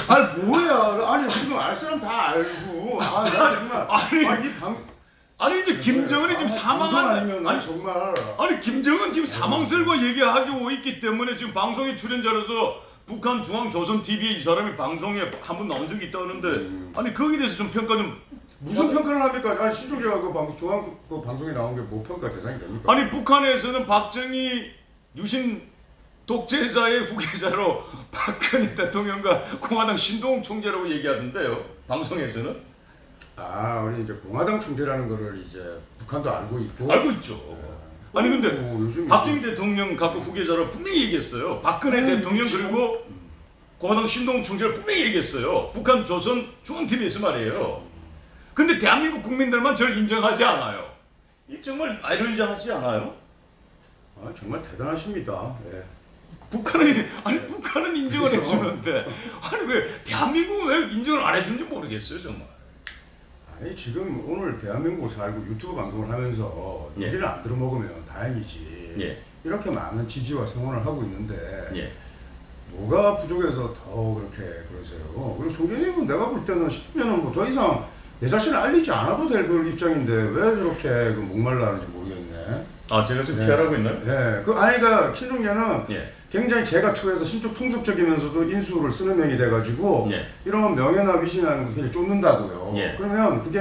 아니, 뭐야. 아니, 지금 알 사람 다 알고. 나 정말. 아니 이제 김정은이 지금 사망한 아니면 정말. 아니 김정은 지금 사망설과 얘기하고 있기 때문에 지금 방송에 출연자로서 북한 중앙조선TV에 이 사람이 방송에 한 번 나온 적이 있다는데 아니 거기에 대해서 좀 평가 좀 무슨 평가를 합니까? 아니, 신종재가 중앙 방송에 나온 게 뭐 평가 대상이 됩니까? 아니 북한에서는 박정희 유신 독재자의 후계자로 박근혜 대통령과 공화당 신동욱 총재라고 얘기하던데요. 방송에서는 우리 이제 공화당 총재라는 거를 이제 북한도 알고 있고. 알고 있죠. 아니 근데 요즘 박정희 대통령 갖고 후계자로 분명히 얘기했어요. 박근혜 대통령 그리고 공화당 신동욱 총재를 분명히 얘기했어요. 북한 조선 중앙TV에서 말이에요. 근데 대한민국 국민들만 저를 인정하지 않아요. 이 정말 아이러니하지 않아요? 정말 대단하십니다. 예. 북한은 인정을 그래서- 해주는데 아니 왜 대한민국은 왜 인정을 안 해주는지 모르겠어요 정말. 아니 지금 오늘 대한민국을 살고 유튜브 방송을 하면서 예. 여기를 안 들어먹으면 다행이지. 예. 이렇게 많은 지지와 성원을 하고 있는데 예. 뭐가 부족해서 더 그렇게 그러세요. 그리고 총재님은 내가 볼 때는 10년은 뭐 더 이상 내 자신을 알리지 않아도 될 그런 입장인데 왜 저렇게 목말라 하는지 모르겠네. 제가 지금 피하라고 했나요? 예. 그러니까 신종재는 예. 굉장히 제가 투에서 신적 통속적이면서도 인수를 쓰는 명이 돼가지고 예. 이런 명예나 위신이라는 걸 굉장히 쫓는다고요. 예. 그러면 그게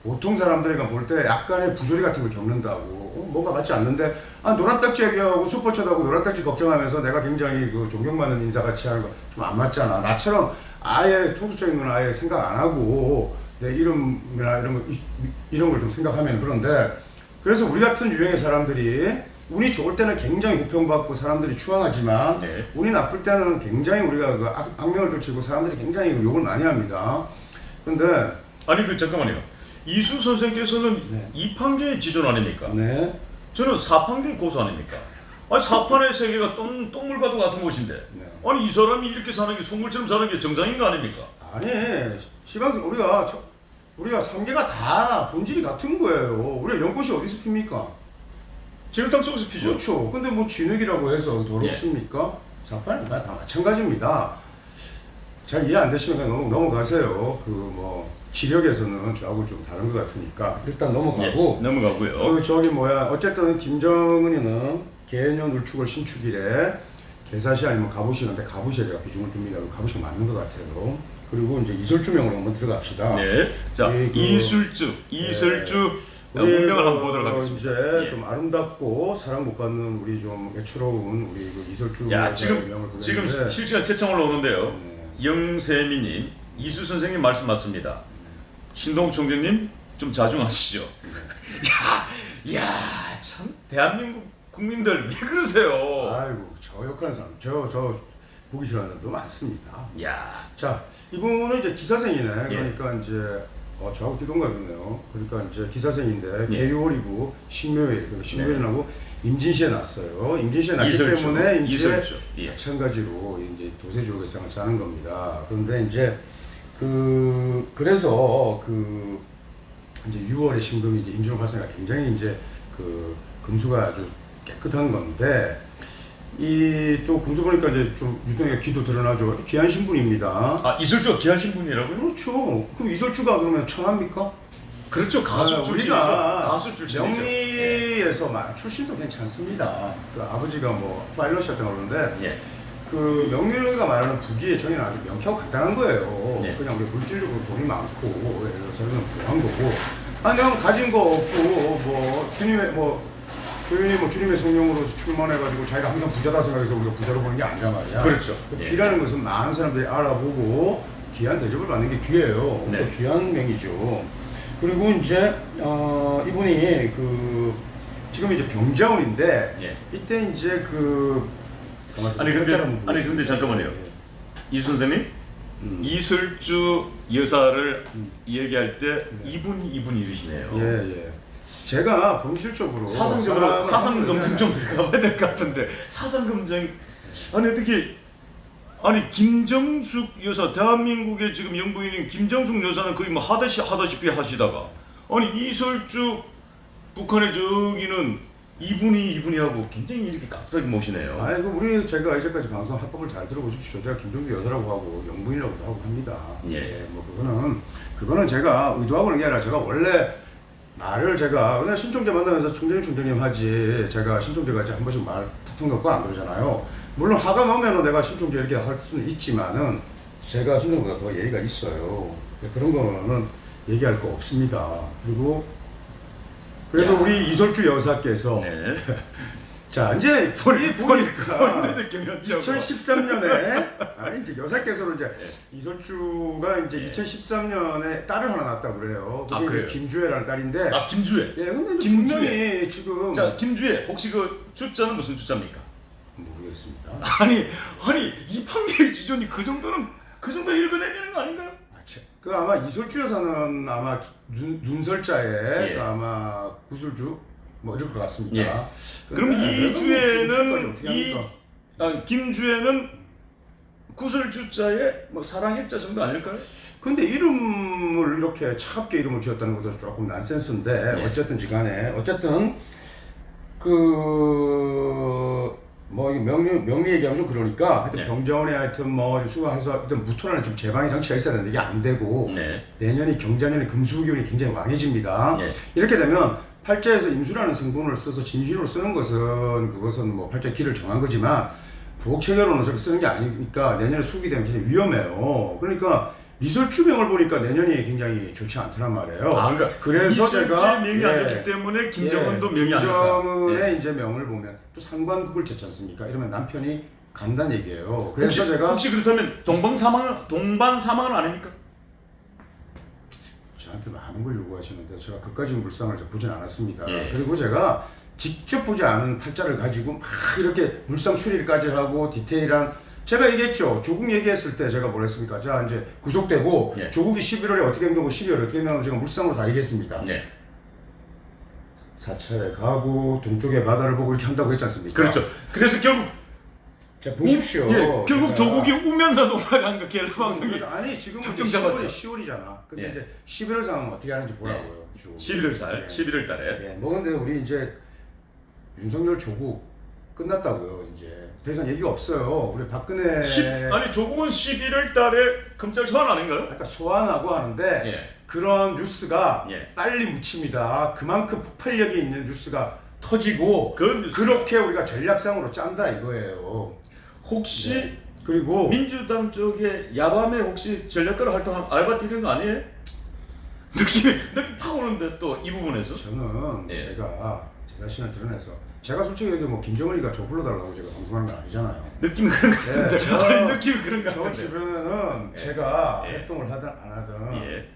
보통 사람들이 볼 때 약간의 부조리 같은 걸 겪는다고 뭐가 맞지 않는데 노란딱지 얘기하고 슈퍼챗하고 노란딱지 걱정하면서 내가 굉장히 그 존경받는 인사같이 하는 거 좀 안 맞잖아. 나처럼 아예 통수적인 건 아예 생각 안 하고 내 이름이나 이런 걸 좀 생각하면 그런데 그래서 우리 같은 유형의 사람들이 운이 좋을 때는 굉장히 고평받고 사람들이 추앙하지만 네. 운이 나쁠 때는 굉장히 우리가 그 악명을 떨치고 사람들이 굉장히 욕을 많이 합니다. 근데 아니 그 잠깐만요. 이수 선생께서는 네. 2판계 지존 아닙니까? 네. 저는 4판계 고수 아닙니까? 아니 4판의 세계가 똥물과도 같은 곳인데 네. 아니 이 사람이 이렇게 사는 게 속물처럼 사는 게 정상인 거 아닙니까? 아니 시방선 우리가 3개가 다 본질이 같은 거예요. 우리가 연꽃이 어디서 핍니까? 진흙탕 속에서 피죠. 그렇죠. 근데 뭐 진흙이라고 해서 더럽습니까? 사파는 다 마찬가지입니다. 잘 이해 안 되시면 그냥 넘어가세요. 그 뭐 지력에서는 저하고 좀 다른 것 같으니까 일단 넘어가고. 예, 넘어가고요. 저기 뭐야 어쨌든 김정은이는 개년 울축을 신축일에 개사시 아니면 가부시인데 가부시에 제가 비중을 둡니다. 가부시가 맞는 것 같아요. 그리고 이제 이설주명으로 한번 들어갑시다. 네. 자, 이술주 문명을 한번 보도록 하겠습니다. 이제 예. 좀 아름답고 사랑 못 받는 우리 좀 애처로운 우리 그 이설주 야, 지금 실시간 채청 올라오는데요. 네. 영세미님, 이수 선생님 말씀 맞습니다. 신동 총장님 좀 자중하시죠. 야, 참 대한민국 국민들 왜 그러세요? 아이고 저 욕하는 사람 저 보기 싫어하는 사람도 많습니다. 야, 자 이분은 이제 기사생이네. 예. 그러니까 이제 저하고 띠동갑이네요. 그러니까 이제 기사생인데 예. 개요일이고 신묘일 신묘일하고 임진시에 났어요. 임진시에 났기 이설주. 때문에 이제 이설주. 예. 마찬가지로 이제 도세주로 세상을 사는 겁니다. 그런데 이제 그래서 이제 6월에 신금이 이제 임진월 발생가 굉장히 이제 금수가 아주 깨끗한 건데 이 또 금수 보니까 이제 좀 유동의 기도 드러나죠. 귀한 신분입니다. 아 이설주가 귀한 신분이라고요? 그렇죠. 그럼 이설주가 그러면 천합니까? 그렇죠. 가수 출신이죠. 우리가 가수 출신이죠. 명리에서 출신도 괜찮습니다. 그 아버지가 뭐 파일럿이었던 거 그러는데 예. 그 명리가 말하는 부귀의 정의는 아주 명쾌하고 간단한 거예요. 네. 그냥 우리 물질적으로 돈이 많고 저는 부유한 거고 내가 가진 거 없고 뭐 주님의 교인이 주님의 성령으로 출만해가지고 자기가 항상 부자다 생각해서 우리가 부자로 보는 게 아니라 말이야. 그렇죠. 귀라는 것은 많은 사람들이 알아보고 귀한 대접을 받는 게 귀해요. 네. 귀한 명이죠. 그리고 이제 이분이 지금 이제 병자운인데 예. 이때 이제 아니 근데 잠깐만요. 이수 선생님 이설주 여사를 얘기할 때 이분이 이러시네요. 예. 제가 본질적으로 사상 검증 좀 들어가봐야 될 것 같은데 사상 검증 아니 김정숙 여사 대한민국의 지금 영부인인 김정숙 여사는 거의 뭐 하다시피 하시다가 아니 이설주 북한의 저기는 이분이 하고 굉장히 이렇게 깍두기 모시네요. 아이고 제가 이제까지 방송 합법을 잘 들어보십시오. 제가 김정숙 여사라고 하고 영부인이라고도 하고 합니다. 예. 뭐 그거는 제가 의도하고 하는 게 아니라 제가 원래 말을 제가 신종재 만나면서 총장님 하지 제가 신종재가 이제 한 번씩 말 탁탁 넣고 안 그러잖아요. 물론 화가 나면은 내가 신종재 이렇게 할 수는 있지만은 제가 신종재보다 더 예의가 있어요. 그런 거는 얘기할 거 없습니다. 그래서 우리 이설주 여사께서 네. 자 이제 보니까 2013년에 이제 여사께서는 이제 이설주가 이제 2013년에 딸을 하나 낳았다고 그래요. 그게 그래요? 김주혜라는 딸인데. 김주혜. 예, 근데 김주혜. 분명히 지금 자 김주혜 혹시 그 주자는 무슨 주자입니까? 모르겠습니다. 아니 이 판결 지존이 그 정도 읽어내야 되는 거 아닌가요? 아마 이설주 여사는 아마 눈설자에 예. 아마 구슬주 뭐 이럴 것 같습니다. 예. 그럼 이 주에는 어떻게 김주혜는 구설주자에 뭐 사랑했자 정도 아닐까요? 근데 이름을 이렇게 차갑게 이름을 지었다는 것도 조금 난센스인데 예. 어쨌든지 간에 어쨌든 명리 얘기하면 좀 그러니까 하여튼 네. 병자원에 하여튼 수고해서 하여튼 무토라는 좀 제방의 장치가 있어야 되는데 이게 안 되고 네. 내년이 경자년에 금수기운이 굉장히 왕해집니다. 네. 이렇게 되면 팔자에서 임수라는 성분을 써서 진신으로 쓰는 그것은 뭐 팔자의 길을 정한 거지만 부옥체계로는 저렇게 쓰는 게 아니니까 내년에 수기 되면 굉장히 위험해요. 그러니까 이설주명을 보니까 내년이 굉장히 좋지 않더란 말이에요. 그러니까 그래서 제가 명이 안 좋기 때문에 김정은도 명이 안 좋다. 김정은의 이제 명을 보면 또 상관국을 쳤지 않습니까? 이러면 남편이 간다는 얘기예요. 그래서 제가 혹시 그렇다면 동반 사망은 아닙니까? 저한테 많은 걸 요구하시는데 제가 그까지 물상을 보진 않았습니다. 예. 그리고 제가 직접 보지 않은 팔자를 가지고 막 이렇게 물상 추리까지 하고 디테일한 제가 얘기했죠. 조국 얘기했을 때 제가 뭘 했습니까? 자 이제 구속되고 예. 조국이 11월에 어떻게 행동하고 12월에 어떻게 행동하고 제가 물상으로 다 얘기했습니다. 네. 사찰에 가고 동쪽의 바다를 보고 이렇게 한다고 했지 않습니까? 그렇죠. 그래서 결국 자 보십시오. 결국 제가- 조국이 우면서 돌아간 거 갤러 방송이 아니 지금은 작정 잡았죠. 10월이잖아. 근데 예. 이제 11월 상황 어떻게 하는지 보라고요. 11월 달, 예. 11월 달에. 예, 뭐 근데 우리 이제 윤석열 조국 끝났다고요. 이제 더 이상 얘기가 없어요. 우리 박근혜 아니 조국은 11월 달에 검찰 소환 아닌가요? 그러니까 소환하고 하는데 예. 그런 뉴스가 예. 빨리 묻힙니다. 그만큼 폭발력이 있는 뉴스가 터지고 그 뉴스가- 그렇게 우리가 전략상으로 짠다 이거예요. 혹시 네. 그리고 민주당 쪽에 야밤에 혹시 전략가로 활동한 알바 뛰는 거 아니에요? 느낌 팍 오는데 또 이 부분에서 저는 예. 제가 제 자신을 드러내서 제가 솔직히 얘기해 뭐 김정은이가 저 불러달라고 제가 방송하는 건 아니잖아요. 느낌이 그런 것 같은데 저- 아니 느낌이 그런 것 저 같은데 주변에는 예. 제가 예. 활동을 하든 안 하든 예.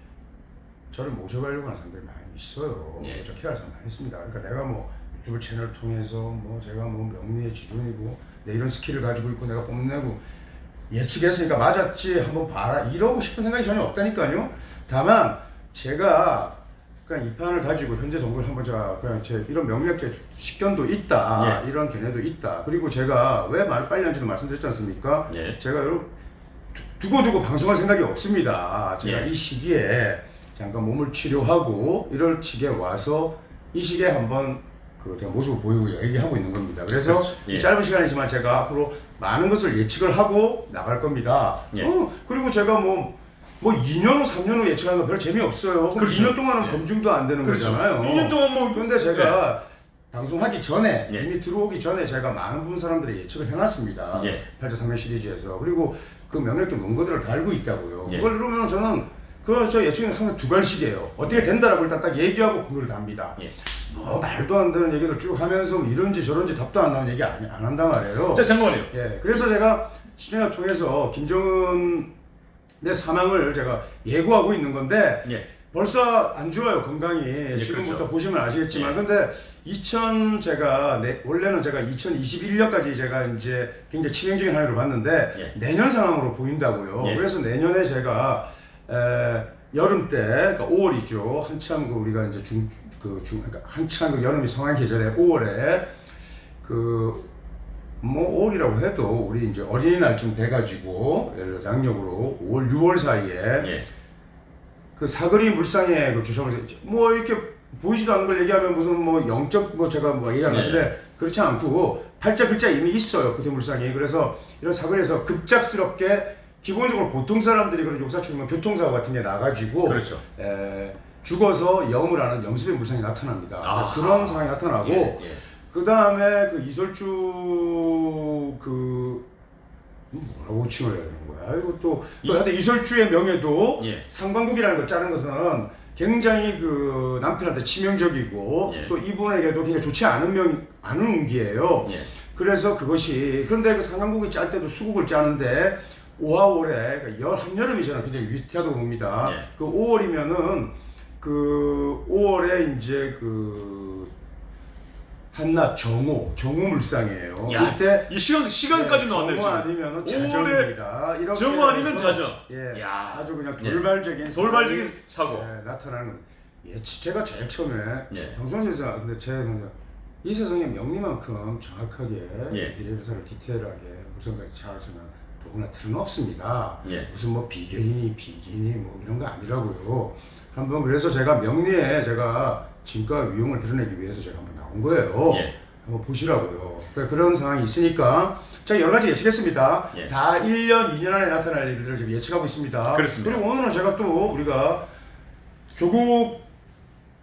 저를 모셔가려고 하는 사람들이 많이 있어요. 예. 저 케어할 사람 많이 있습니다. 그러니까 내가 뭐 유튜브 채널 통해서 뭐 제가 뭐 명리의 지존이고 내 이런 스킬을 가지고 있고 내가 뽐내고 예측했으니까 맞았지 한번 봐라 이러고 싶은 생각이 전혀 없다니까요. 다만 제가 그냥 이 판을 가지고 현재 정부를 한번 제가 그냥 제 이런 명리학적 식견도 있다 예. 이런 견해도 있다. 그리고 제가 왜 말을 빨리 한지도 말씀드렸지 않습니까? 예. 제가 두고두고 방송할 생각이 없습니다. 제가 예. 이 시기에 잠깐 몸을 치료하고 이럴 시기에 와서 이 시기에 한번 그 제가 모습을 보이고 얘기하고 있는 겁니다. 그래서 그렇죠. 예. 이 짧은 시간이지만 제가 앞으로 많은 것을 예측을 하고 나갈 겁니다. 예. 그리고 제가 뭐 2년 후, 3년 후 예측하는 거 별로 재미없어요. 그럼 그렇죠. 2년 동안은 예. 검증도 안 되는 그렇죠. 거잖아요. 2년 동안 뭐 근데 제가 방송하기 전에 예. 이미 들어오기 전에 제가 많은 분 사람들의 예측을 해놨습니다. 예. 8자 3면 시리즈에서. 그리고 그 명령적 원고들을 달고 있다고요. 예. 그걸 그러면 저는 저 예측은 항상 두 갈식이에요. 어떻게 된다라고 일단 딱 얘기하고 그걸 답니다. 예. 뭐 말도 안 되는 얘기를 쭉 하면서 뭐 이런지 저런지 답도 안 나오는 얘기 안 한단 말이에요. 자 잠깐만요. 예, 그래서 제가 시청자 통해서 김정은 내 사망을 제가 예고하고 있는 건데 예. 벌써 안 좋아요 건강이. 지금부터 그렇죠. 보시면 아시겠지만 예. 근데 원래는 제가 2021년까지 제가 이제 굉장히 치명적인 한 해로 봤는데 예. 내년 상황으로 보인다고요. 예. 그래서 내년에 제가 여름 때 그러니까 5월이죠. 한참 그 우리가 이제 그러니까 한참 그 여름이 성한 계절에 5월에 뭐 5월이라고 해도 우리 이제 어린이날쯤 돼가지고 예를 들어서 양력으로 5월, 6월 사이에 예. 그 사거리 물상에 그 주성을 뭐 이렇게 보이지도 않는 걸 얘기하면 무슨 뭐 영적 뭐 제가 뭐 얘기하는 네. 건데 그렇지 않고 팔자 글자 이미 있어요 그대 물상이. 그래서 이런 사거리에서 급작스럽게 기본적으로 보통 사람들이 그런 욕사출이면 교통사고 같은 게 나가지고 그렇죠. 죽어서 염을 하는 염습의 물상이 나타납니다. 아하. 그런 상황이 나타나고 예. 예. 그 다음에 그 이설주 뭐라고 칭을 해야 되는 거야? 이것도 근데 이설주의 명예도 예. 상반국이라는 걸 짜는 것은 굉장히 그 남편한테 치명적이고 예. 또 이분에게도 굉장히 좋지 않은 운기예요. 예. 그래서 그것이 그런데 그 상반국이 짤 때도 수국을 짜는데 5월에 그러니까 한여름이 저는 굉장히 위태하다고 봅니다. 예. 그 5월이면은 그 5월에 이제 그 한낮 정오 물상이에요. 야, 이때 이 시간까지 나왔네요. 정오 지금. 아니면은 5월에 자정입니다. 이렇게 정오 아니면 해서 자정. 예, 야. 아주 그냥 예. 돌발적인 돌발적인 사고. 나타나는 건 제가 제일 처음에 예. 방송에서 근데 제가 이 세상에 명리만큼 정확하게 예. 미래사를 디테일하게 무슨까지 잘 수는 누구나 틀림없습니다. 예. 무슨 뭐 비결이니 비기니 뭐 이런 거 아니라고요. 한번 그래서 제가 명리에 제가 진가 위용을 드러내기 위해서 제가 한번 나온 거예요. 예. 한번 보시라고요. 그런 상황이 있으니까 제가 여러 가지 예측했습니다. 예. 다 1년, 2년 안에 나타날 일들을 지금 예측하고 있습니다. 그렇습니다. 그리고 오늘은 제가 또 우리가 조국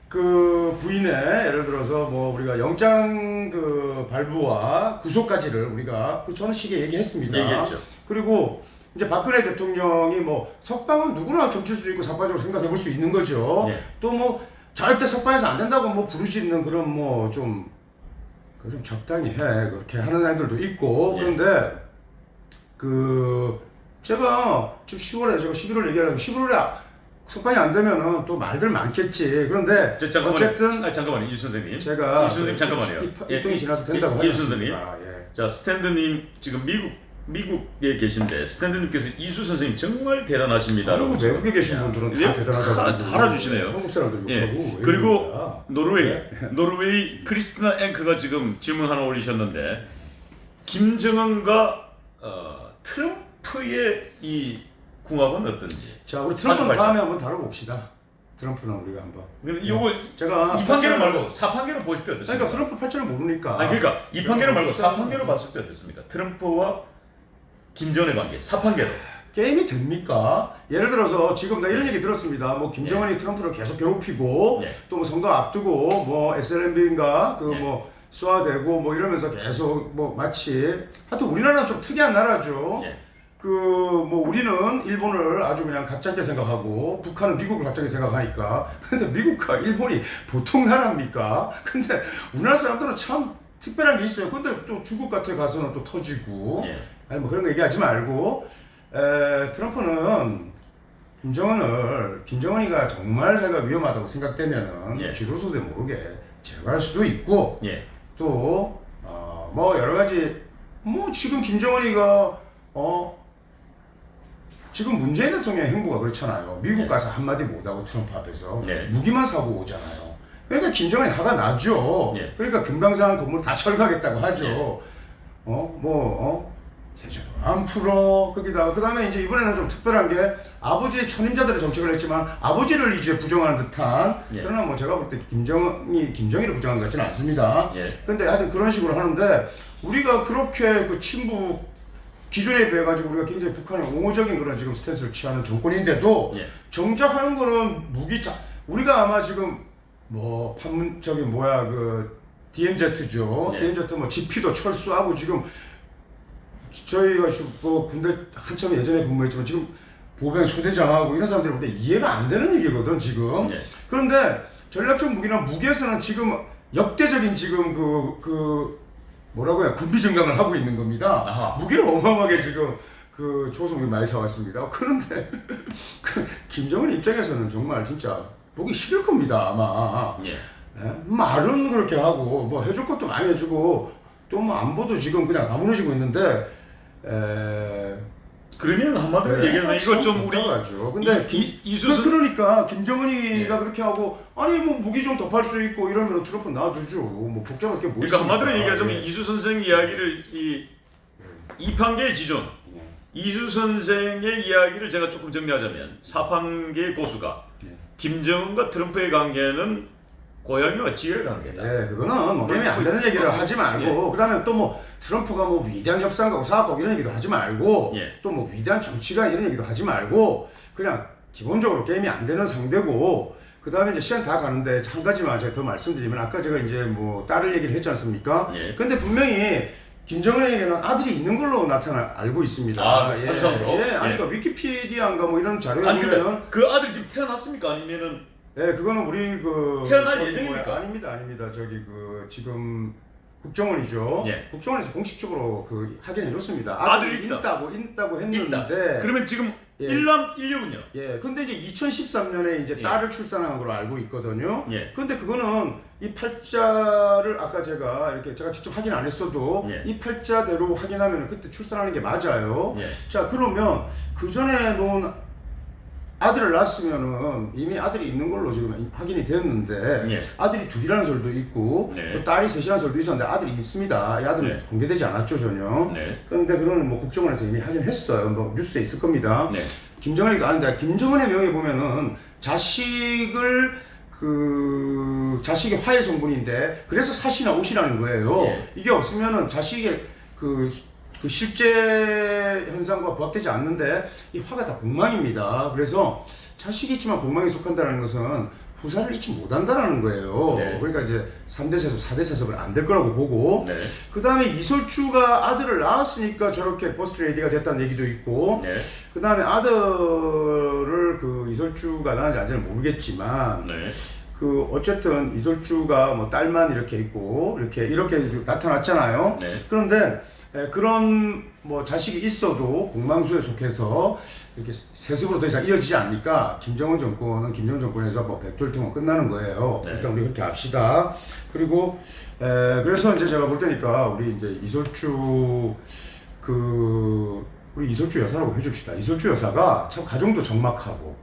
그 부인의 예를 들어서 뭐 우리가 영장 그 발부와 구속까지를 우리가 그 저는 시기에 얘기했습니다. 얘기했죠. 그리고 이제 박근혜 대통령이 뭐 석방은 누구나 정칠 수 있고 사파적으로 생각해 볼 수 있는 거죠. 예. 또 뭐 절대 석방해서 안 된다고 뭐 부르짖는 그런 뭐 좀 적당히 해 그렇게 하는 애들도 있고. 예. 그런데 그 제가 지금 10월에 제가 11월 얘기하려면 11월에 석방이 안 되면은 또 말들 많겠지. 그런데 어쨌든 잠깐만요, 이 선생님. 제가 이 선생님 잠깐만요. 입동이 지나서 된다고 이 선생님. 하셨으니까. 예. 자, 스탠드님 지금 미국에 계신데 스탠드님께서 이수 선생님 정말 대단하십니다라고. 외국에 계신 분들은 다 대단하다고 다 알아주시네요. 한국 사람들 예. 욕하고 그리고 노르웨이 크리스티나 앵커가 지금 질문 하나 올리셨는데 김정은과 트럼프의 이 궁합은 어떤지. 자, 우리 트럼프는 다음에 한번 다뤄봅시다. 트럼프는 우리가 한번. 근데 요걸 제가 이 판결을 말고 4판결을 보실 때 어떻습니까? 그러니까 트럼프 팔자를 모르니까. 아니 그러니까 이 판결을 말고 4판결을 봤을 때 어떻습니까? 트럼프와 김정은의 관계 4판결. 게임이 됩니까? 예를 들어서 지금 나 이런 얘기 들었습니다. 뭐 김정은이 트럼프를 계속 괴롭히고 또 뭐 선거 앞두고 뭐 SLMB인가 그 뭐 쏘아대고 뭐 이러면서 계속 뭐 마치 하여튼 우리나라는 좀 특이한 나라죠. 그 뭐 우리는 일본을 아주 그냥 가짜게 생각하고 북한은 미국을 가짜게 생각하니까. 근데 미국과 일본이 보통 나라입니까? 근데 우리나라 사람들은 참 특별한 게 있어요. 근데 또 중국 같은 데 가서는 또 터지고. 아니 뭐 그런 거 얘기하지 말고. 트럼프는 김정은이가 정말 자기가 위험하다고 생각되면은 지도서도 모르게 제거할 수도 있고. 또 뭐 여러 가지 뭐 지금 김정은이가 지금 문재인 대통령의 행보가 그렇잖아요. 미국 가서 한마디 못하고 트럼프 앞에서 무기만 사고 오잖아요. 그러니까 김정은이 화가 나죠. 그러니까 금강산 건물 다 철거하겠다고 하죠. 세제도 안 풀어. 거기다가 그 다음에 이제 이번에는 좀 특별한 게 아버지 천임자들의 정책을 했지만 아버지를 이제 부정하는 듯한. 그러나 뭐 제가 볼 때 김정일을 부정한 것 같지는 않습니다. 근데 하여튼 그런 식으로 하는데 우리가 그렇게 그 친북 기존에 비해 가지고 우리가 굉장히 북한에 옹호적인 그런 지금 스탠스를 취하는 정권인데도 정작 하는 거는 우리가 아마 지금 뭐 그 DMZ죠. DMZ 뭐 GP도 철수하고 지금 저희가 뭐 군대 한참 예전에 근무했지만 지금 보병 소대장하고 이런 사람들이 볼 때 이해가 안 되는 얘기거든 지금. 그런데 전략적 무기나 무기에서는 지금 역대적인 지금 뭐라고 해야 군비 증강을 하고 있는 겁니다. 무기를 어마어마하게 지금 그 조성이 많이 사왔습니다. 그런데 김정은 입장에서는 정말 진짜 보기 싫을 겁니다 아마. 말은 그렇게 하고 뭐 해줄 것도 많이 해주고 또 뭐 안보도 지금 그냥 가무너지고 있는데. 그러면 한마디로 얘기하면 이걸 좀 우리 근데 그러니까 김정은이가 예. 그렇게 하고 아니 뭐 무기 좀 더 팔 수 있고 이러면 트럼프 놔두죠. 뭐 복잡할 게 뭐 그러니까 있습니까? 한마디로 얘기하자면 이수 선생 이야기를 이판계의 지존 이수 선생의 이야기를 제가 조금 정리하자면 사판계의 고수가 김정은과 트럼프의 관계는 고양이와 지혈 관계다. 네, 그거는 뭐 게임이 안 되는 얘기를 하지 말고, 그 다음에 또 뭐 트럼프가 뭐 위대한 협상가고 사업가고 이런 얘기도 하지 말고, 또 뭐 위대한 정치가 이런 얘기도 하지 말고, 그냥 기본적으로 게임이 안 되는 상대고, 그 다음에 이제 시간 다 가는데 한 가지만 제가 더 말씀드리면 아까 제가 이제 뭐 딸을 얘기를 했지 않습니까? 근데 분명히 김정은에게는 아들이 있는 걸로 알고 있습니다. 사주상으로? 아니 그러니까 위키피디아인가 뭐 이런 자료에 보면은 그 아들이 지금 태어났습니까? 아니면은 그거는 우리 태어날 예정입니까? 아닙니다. 저기 지금 국정원이죠. 국정원에서 공식적으로 확인해줬습니다. 아들이 있다고 했는데. 그러면 지금 일남 일녀군요. 근데 이제 2013년에 이제 딸을 출산한 걸로 알고 있거든요. 근데 그거는 이 팔자를 아까 제가 직접 확인 안 했어도 이 팔자대로 확인하면 그때 출산하는 게 맞아요. 자, 그러면 그 전에 놓은 아들을 낳았으면은 이미 아들이 있는 걸로 지금 확인이 됐는데 아들이 둘이라는 소리도 있고 또 딸이 셋이라는 소리도 있었는데 아들이 있습니다. 이 아들은 공개되지 않았죠 전혀. 그런데 그거는 뭐 국정원에서 이미 확인했어요. 뭐 뉴스에 있을 겁니다. 김정은이가 아닌데 김정은의 명예 보면은 자식이 화해 성분인데 그래서 사시나 옷이라는 거예요. 이게 없으면은 자식의 그 실제 현상과 부합되지 않는데 이 화가 다 공망입니다. 그래서 자식이 있지만 공망에 속한다는 것은 후사를 잊지 못한다라는 거예요. 네. 그러니까 이제 3대 세습, 4대 세습은 안 될 거라고 보고 네. 그 다음에 이설주가 아들을 낳았으니까 저렇게 버스트레이디가 됐다는 얘기도 있고 네. 그 다음에 아들을 그 이설주가 낳은지 아닌지는 모르겠지만 네. 그 어쨌든 이설주가 뭐 딸만 이렇게 있고 이렇게 나타났잖아요. 네. 그런데 그런 뭐 자식이 있어도 공망수에 속해서 이렇게 세습으로 더 이상 이어지지 않으니까 김정은 정권에서 뭐 백돌통은 끝나는 거예요. 네. 일단 우리 그렇게 합시다. 그리고 그래서 이제 제가 볼 때니까 우리 이제 이설주 우리 이설주 여사라고 해줍시다. 이설주 여사가 참 가정도 적막하고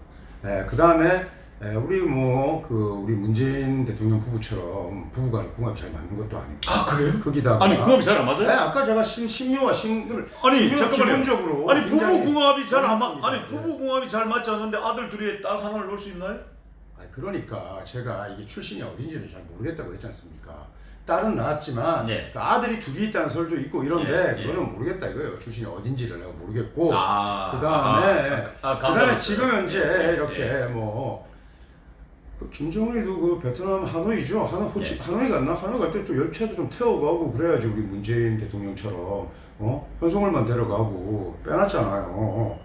그 다음에 우리 우리 문재인 대통령 부부처럼 부부간에 궁합이 잘 맞는 것도 아니고. 아 그래요? 거기다가 아니 궁합이 잘 안 맞아요? 아까 제가 신묘와 신을 아니 잠깐만요. 기본적으로 아니 부부 굉장히 궁합이 잘 안 맞. 맞습니다. 아니 부부 궁합이 잘 맞지 않는데 아들 둘이 딸 하나를 놓을 수 있나요? 그러니까 제가 이게 출신이 어딘지는 잘 모르겠다고 했지 않습니까? 딸은 낳았지만 네. 그 아들이 둘이 있다는 설도 있고 이런데 네. 그거는 모르겠다 이거예요. 출신이 어딘지를 내가 모르겠고 그다음에 감사합니다. 지금 현재 네. 이렇게 김정은이도 그 베트남 하노이죠. 하노이 갔나? 하노이 갈 때 좀 열차도 좀 태워가고 그래야지 우리 문재인 대통령처럼 현송월만 데려가고 빼놨잖아요.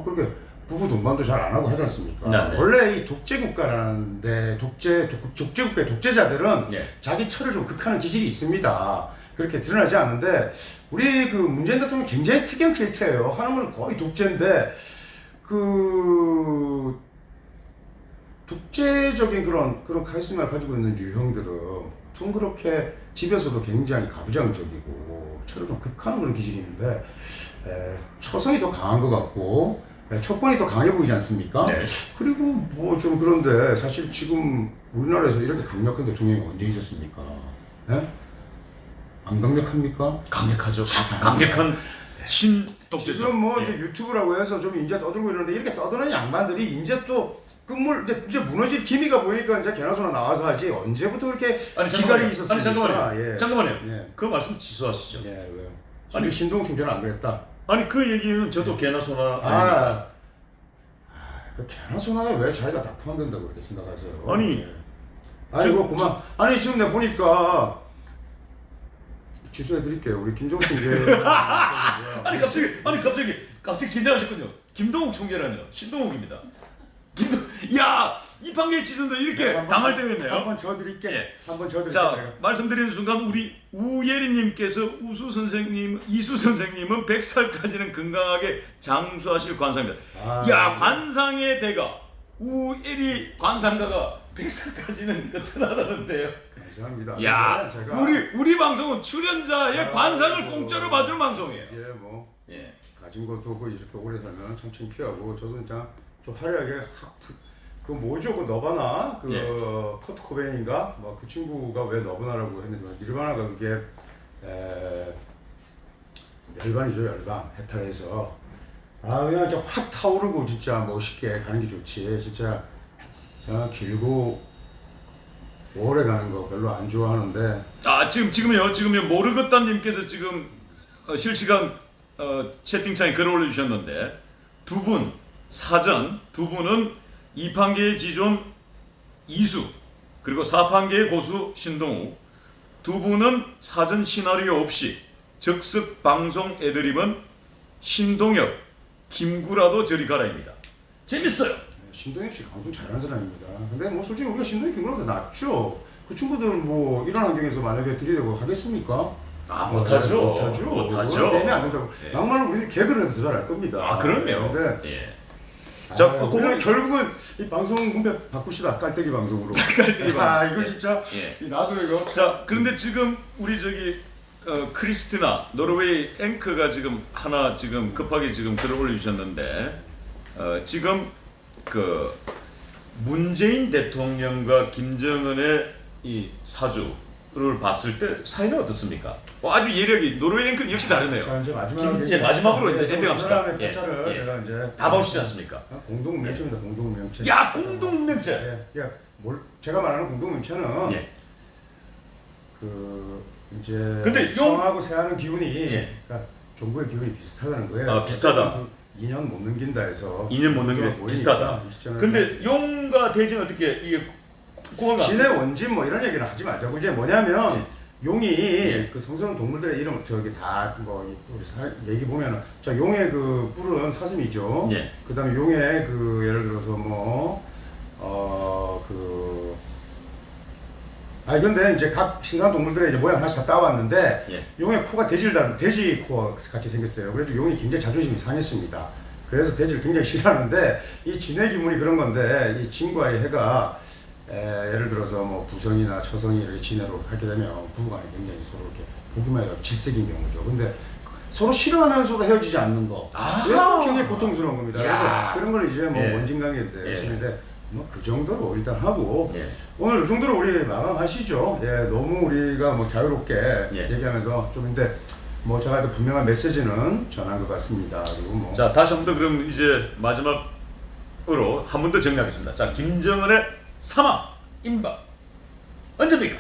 그렇게 부부 동반도 잘 안 하고 하지 않습니까? 네. 원래 이 독재국가라는데 독재국가의 독재자들은 네. 자기 철을 좀 극하는 기질이 있습니다. 그렇게 드러나지 않는데 우리 그 문재인 대통령 굉장히 특이한 캐릭터예요. 하는 건 거의 독재인데 독재적인 그런 카리스마를 가지고 있는 유형들은 보통 그렇게 집에서도 굉장히 가부장적이고 철을 좀 극하는 그런 기질이 있는데 처성이 더 강한 것 같고 척번이 더 강해 보이지 않습니까? 네. 그리고 뭐 좀 그런데 사실 지금 우리나라에서 이렇게 강력한 대통령이 언제 있었습니까? 네? 안 강력합니까? 강력하죠. 강력한 신독재죠. 지금 뭐 이제 유튜브라고 해서 좀 이제 떠들고 이러는데 이렇게 떠드는 양반들이 이제 또 끝물 이제 무너질 기미가 보이니까 이제 개나소나 나와서 하지 언제부터 그렇게 기갈이 있었습니까? 잠깐만요. 예. 그 말씀 취소하시죠. 예, 왜요? 아니, 신동욱 총재는 안 그랬다. 아니 그 얘기는 저도 개나 소나 아닙니까? 그 개나 소나에 왜 자기가 다 포함된다고 그렇게 생각하세요? 아니, 예. 아이고 그만. 아니 지금 내가 보니까 취소해드릴게요. 우리 김정은 총재. 아니 갑자기 긴장하셨군요. 김동욱 총재라뇨. 신동욱입니다. 이판계 지선도 이렇게 당할 때였네요. 한번 져드릴게. 예. 한번 져드릴게. 자, 내가. 말씀드리는 순간 우리 우예리님께서 이수 선생님은 100살까지는 건강하게 장수하실 관상입니다. 관상의 대가 우예리 관상가가 100살까지는 끝나다는데요. 감사합니다. 야, 제가 우리 방송은 출연자의 관상을 공짜로 받는 방송이에요. 예. 가진 것도 그 이렇게 오래 살면 참 창피하고 저도 진짜 좀 화려하게 그 뭐죠 그 너바나 커트 코베인인가 뭐 그 친구가 왜 너바나라고 했는데 니르바나가 그게 열반이죠. 열반 해탈해서 그냥 진짜 확 타오르고 진짜 멋있게 가는 게 좋지. 진짜 길고 오래 가는 거 별로 안 좋아하는데. 지금요 모르겠다님께서 지금 실시간 채팅창에 글을 올려주셨는데 사전 두 분은 2판계의 지존 이수 그리고 4판계의 고수 신동욱 두 분은 사전 시나리오 없이 즉석 방송 애드립은 신동엽 김구라도 저리 가라입니다. 재밌어요. 신동엽 씨 방송 잘하는 사람입니다. 근데 뭐 솔직히 우리가 신동엽 김구라보다 낫죠. 그 친구들 뭐 이런 환경에서 만약에 들이대고 하겠습니까? 못하죠. 때문에 안 된다고. 막말로 우리 개그를 해서 잘할 겁니다. 그럼요. 네. 자, 우리는 결국은 이 방송 분배 바꿉시다. 깔때기 방송으로. 이거 진짜 나도 이거. 자, 그런데 지금 우리 크리스티나 노르웨이 앵커가 지금 하나 지금 급하게 지금 글을 올려주셨는데 지금 그 문재인 대통령과 김정은의 이 사주를 봤을 때 사이는 어떻습니까? 아주 예력이 노르웨이 앵커 역시 다르네요. 자, 이제 마지막으로 이제 엔딩합시다. 제가 이제 다 보시지 않습니까? 공동명체입니다. 공동명체. 공동명체. 제가 말하는 공동명체는 이제 근데 성하고 새하는 기운이 그러니까 정부의 기운이 비슷하다는 거예요. 비슷하다. 2년 못 넘긴다 해서 2년 못 넘기면 비슷하다. 근데 용과 대지는 어떻게 이게 고한 것 진해 같습니다. 원진 뭐 이런 얘기를 하지 말자고. 이제 뭐냐면 용이 예. 그 성스러운 동물들의 이름 저기 다 뭐 우리 얘기 보면은 자 용의 그 뿔은 사슴이죠. 예. 그다음에 용의 그 예를 들어서 뭐 아니 근데 이제 각 신선 동물들의 이제 모양 하나씩 다 따왔는데 예. 용의 코가 돼지를 닮은 돼지 코와 같이 생겼어요. 그래서 용이 굉장히 자존심이 상했습니다. 그래서 돼지를 굉장히 싫어하는데 이 진해 기문이 그런 건데 이 진과의 해가 예를 들어서 뭐 부성이나 처성이 이렇게 진해로 하게 되면 부부간에 굉장히 서로 이렇게 보기만 해도 질색인 경우죠. 근데 서로 싫어하면서도 헤어지지 않는 거. 아하. 굉장히 고통스러운 겁니다. 야. 그래서 그런 걸 이제 뭐 예. 원진강인데 예. 시는데 뭐 그 정도로 일단 하고 예. 오늘 이 정도로 우리 마감하시죠. 예, 너무 우리가 뭐 자유롭게 예. 얘기하면서 좀 근데 뭐 제가 또 분명한 메시지는 전한 것 같습니다. 그리고 뭐 자, 다시 한 번 더 그럼 이제 마지막으로 한 번 더 정리하겠습니다. 자, 김정은의 사망 임박 언제입니까?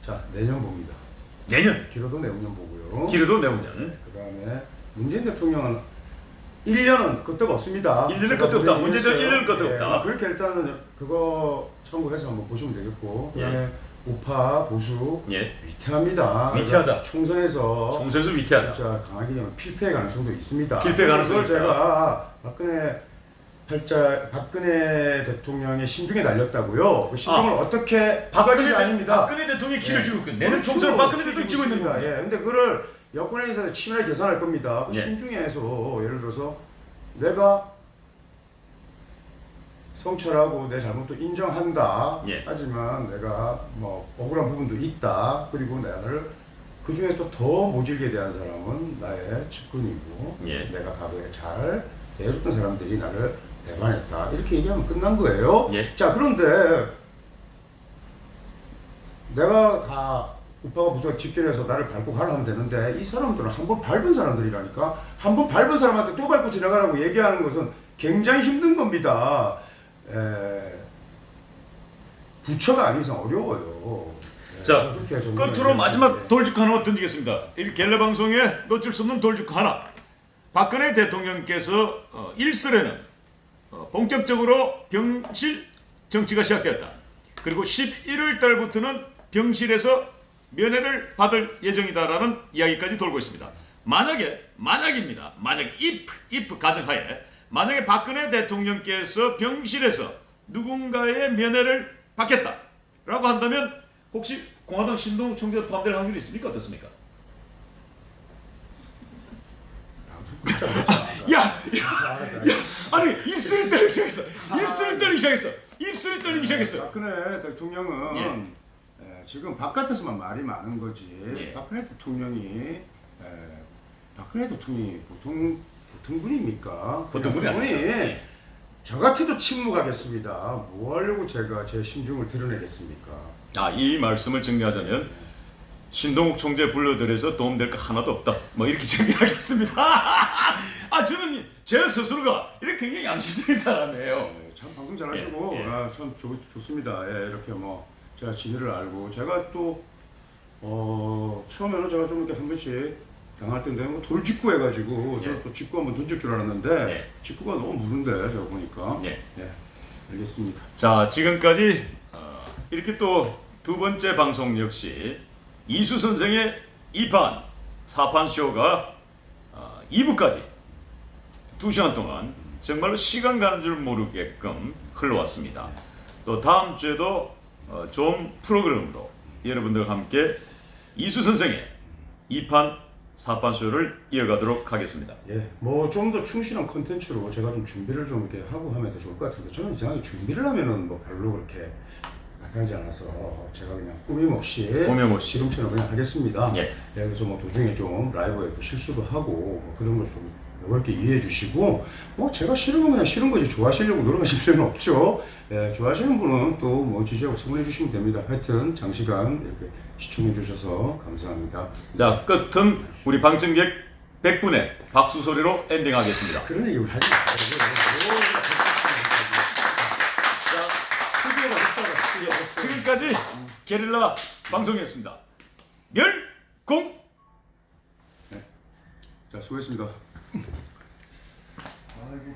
자 내년 봅니다. 내년. 길어도 내후년 보고요. 길어도 내후년. 그 다음에 문재인 대통령은 1년은 끄떡 없습니다. 1년은 끄떡 없다. 문재인 대통령 1년은 끄떡 예, 없다. 그렇게 일단은 그거 참고해서 한번 보시면 되겠고 그 다음에 우파 보수 예. 위태합니다. 위태하다. 그러니까 총선에서 총선에서 위태하다. 진짜 강하게 되면 필패 가능성도 있습니다. 필패 가능성이 그걸 있다. 제가 박근혜 대통령의 신중에 날렸다고요. 그 신중을 어떻게 바꿔지 아닙니다. 박근혜 대통령이 키를 예. 쥐고 있고 내년 그렇죠. 총선을 박근혜 대통령이 쥐고 있는 있습니다. 겁니다. 예. 근데 그거를 여권에서 치밀하게 계산할 겁니다. 그 예. 신중해서 예를 들어서 내가 성찰하고 내 잘못도 인정한다. 예. 하지만 내가 뭐 억울한 부분도 있다. 그리고 나를 그 중에서 더 모질게 대한 사람은 나의 측근이고 예. 내가 과거에 잘 대해줬던 사람들이 나를 배반했다. 이렇게 얘기하면 끝난 거예요. 예. 자 그런데 내가 다 우파가 부서 집결해서 나를 밟고 가라 하면 되는데 이 사람들은 한 번 밟은 사람들이라니까 한 번 밟은 사람한테 또 밟고 지나가라고 얘기하는 것은 굉장히 힘든 겁니다. 부처가 아닌 이상 어려워요. 자, 그렇게 좀 끝으로 마지막 예. 돌직구 하나만 던지겠습니다. 이 갤레 방송에 놓칠 수 없는 돌직구 하나. 박근혜 대통령께서 일설에는 본격적으로 병실 정치가 시작되었다. 그리고 11월 달부터는 병실에서 면회를 받을 예정이다라는 이야기까지 돌고 있습니다. 만약입니다. 만약 if 가정하에 만약에 박근혜 대통령께서 병실에서 누군가의 면회를 받겠다라고 한다면 혹시 공화당 신동욱 총재도 포함될 확률이 있습니까? 어떻습니까? 아니 입술이 떨리기 시작했어. 입술이 떨리기 시작했어. 박근혜 대통령은 지금 바깥에서만 말이 많은 거지. 예. 박근혜 대통령이 보통 분입니까? 보통 분이 아니죠. 예. 저 같아도 침묵하겠습니다. 뭐 하려고 제가 제 심중을 드러내겠습니까? 이 말씀을 정리하자면 신동욱 총재 불러들여서 도움될 거 하나도 없다. 뭐 이렇게 정리하겠습니다. 저는 제 스스로가 이렇게 굉장히 양심적인 사람이에요. 참 방송 잘하시고 예. 참 좋습니다. 이렇게 뭐 제가 진위를 알고 제가 또 처음에는 제가 좀 이렇게 한 번씩 당할 텐데 뭐 돌직구 해가지고 예. 저 또 직구 한번 던질 줄 알았는데 예. 직구가 너무 무는데 제가 보니까 예. 알겠습니다. 자, 지금까지 이렇게 또 두 번째 방송 역시 이수 선생의 2판 4판 쇼가 2부까지 2시간 동안 정말로 시간 가는 줄 모르게끔 흘러왔습니다. 또 다음 주에도 좋은 프로그램으로 여러분들과 함께 이수 선생의 2판 4판 쇼를 이어가도록 하겠습니다. 뭐 좀 더 충실한 콘텐츠로 제가 좀 준비를 좀 이렇게 하고 하면 더 좋을 것 같은데 저는 이상하게 준비를 하면은 뭐 별로 그렇게 나타나지 않아서 제가 그냥 꾸밈 없이 지금처럼 그냥 하겠습니다. 예. 그래서 뭐 도중에 좀 라이브에 실수도 하고 뭐 그런 걸 좀 이렇게 이해해 주시고 뭐 제가 싫은 건 그냥 싫은 거지 좋아하시려고 노력하실 필요는 없죠. 좋아하시는 분은 또 뭐 지지하고 성원해 주시면 됩니다. 하여튼 장시간 이렇게 시청해 주셔서 감사합니다. 자, 끝은 우리 방청객 100분의 박수 소리로 엔딩하겠습니다. 그런 얘기 우리 하지 말고. 지금까지 게릴라 방송이었습니다. 멸공! 자, 수고했습니다. 아이고.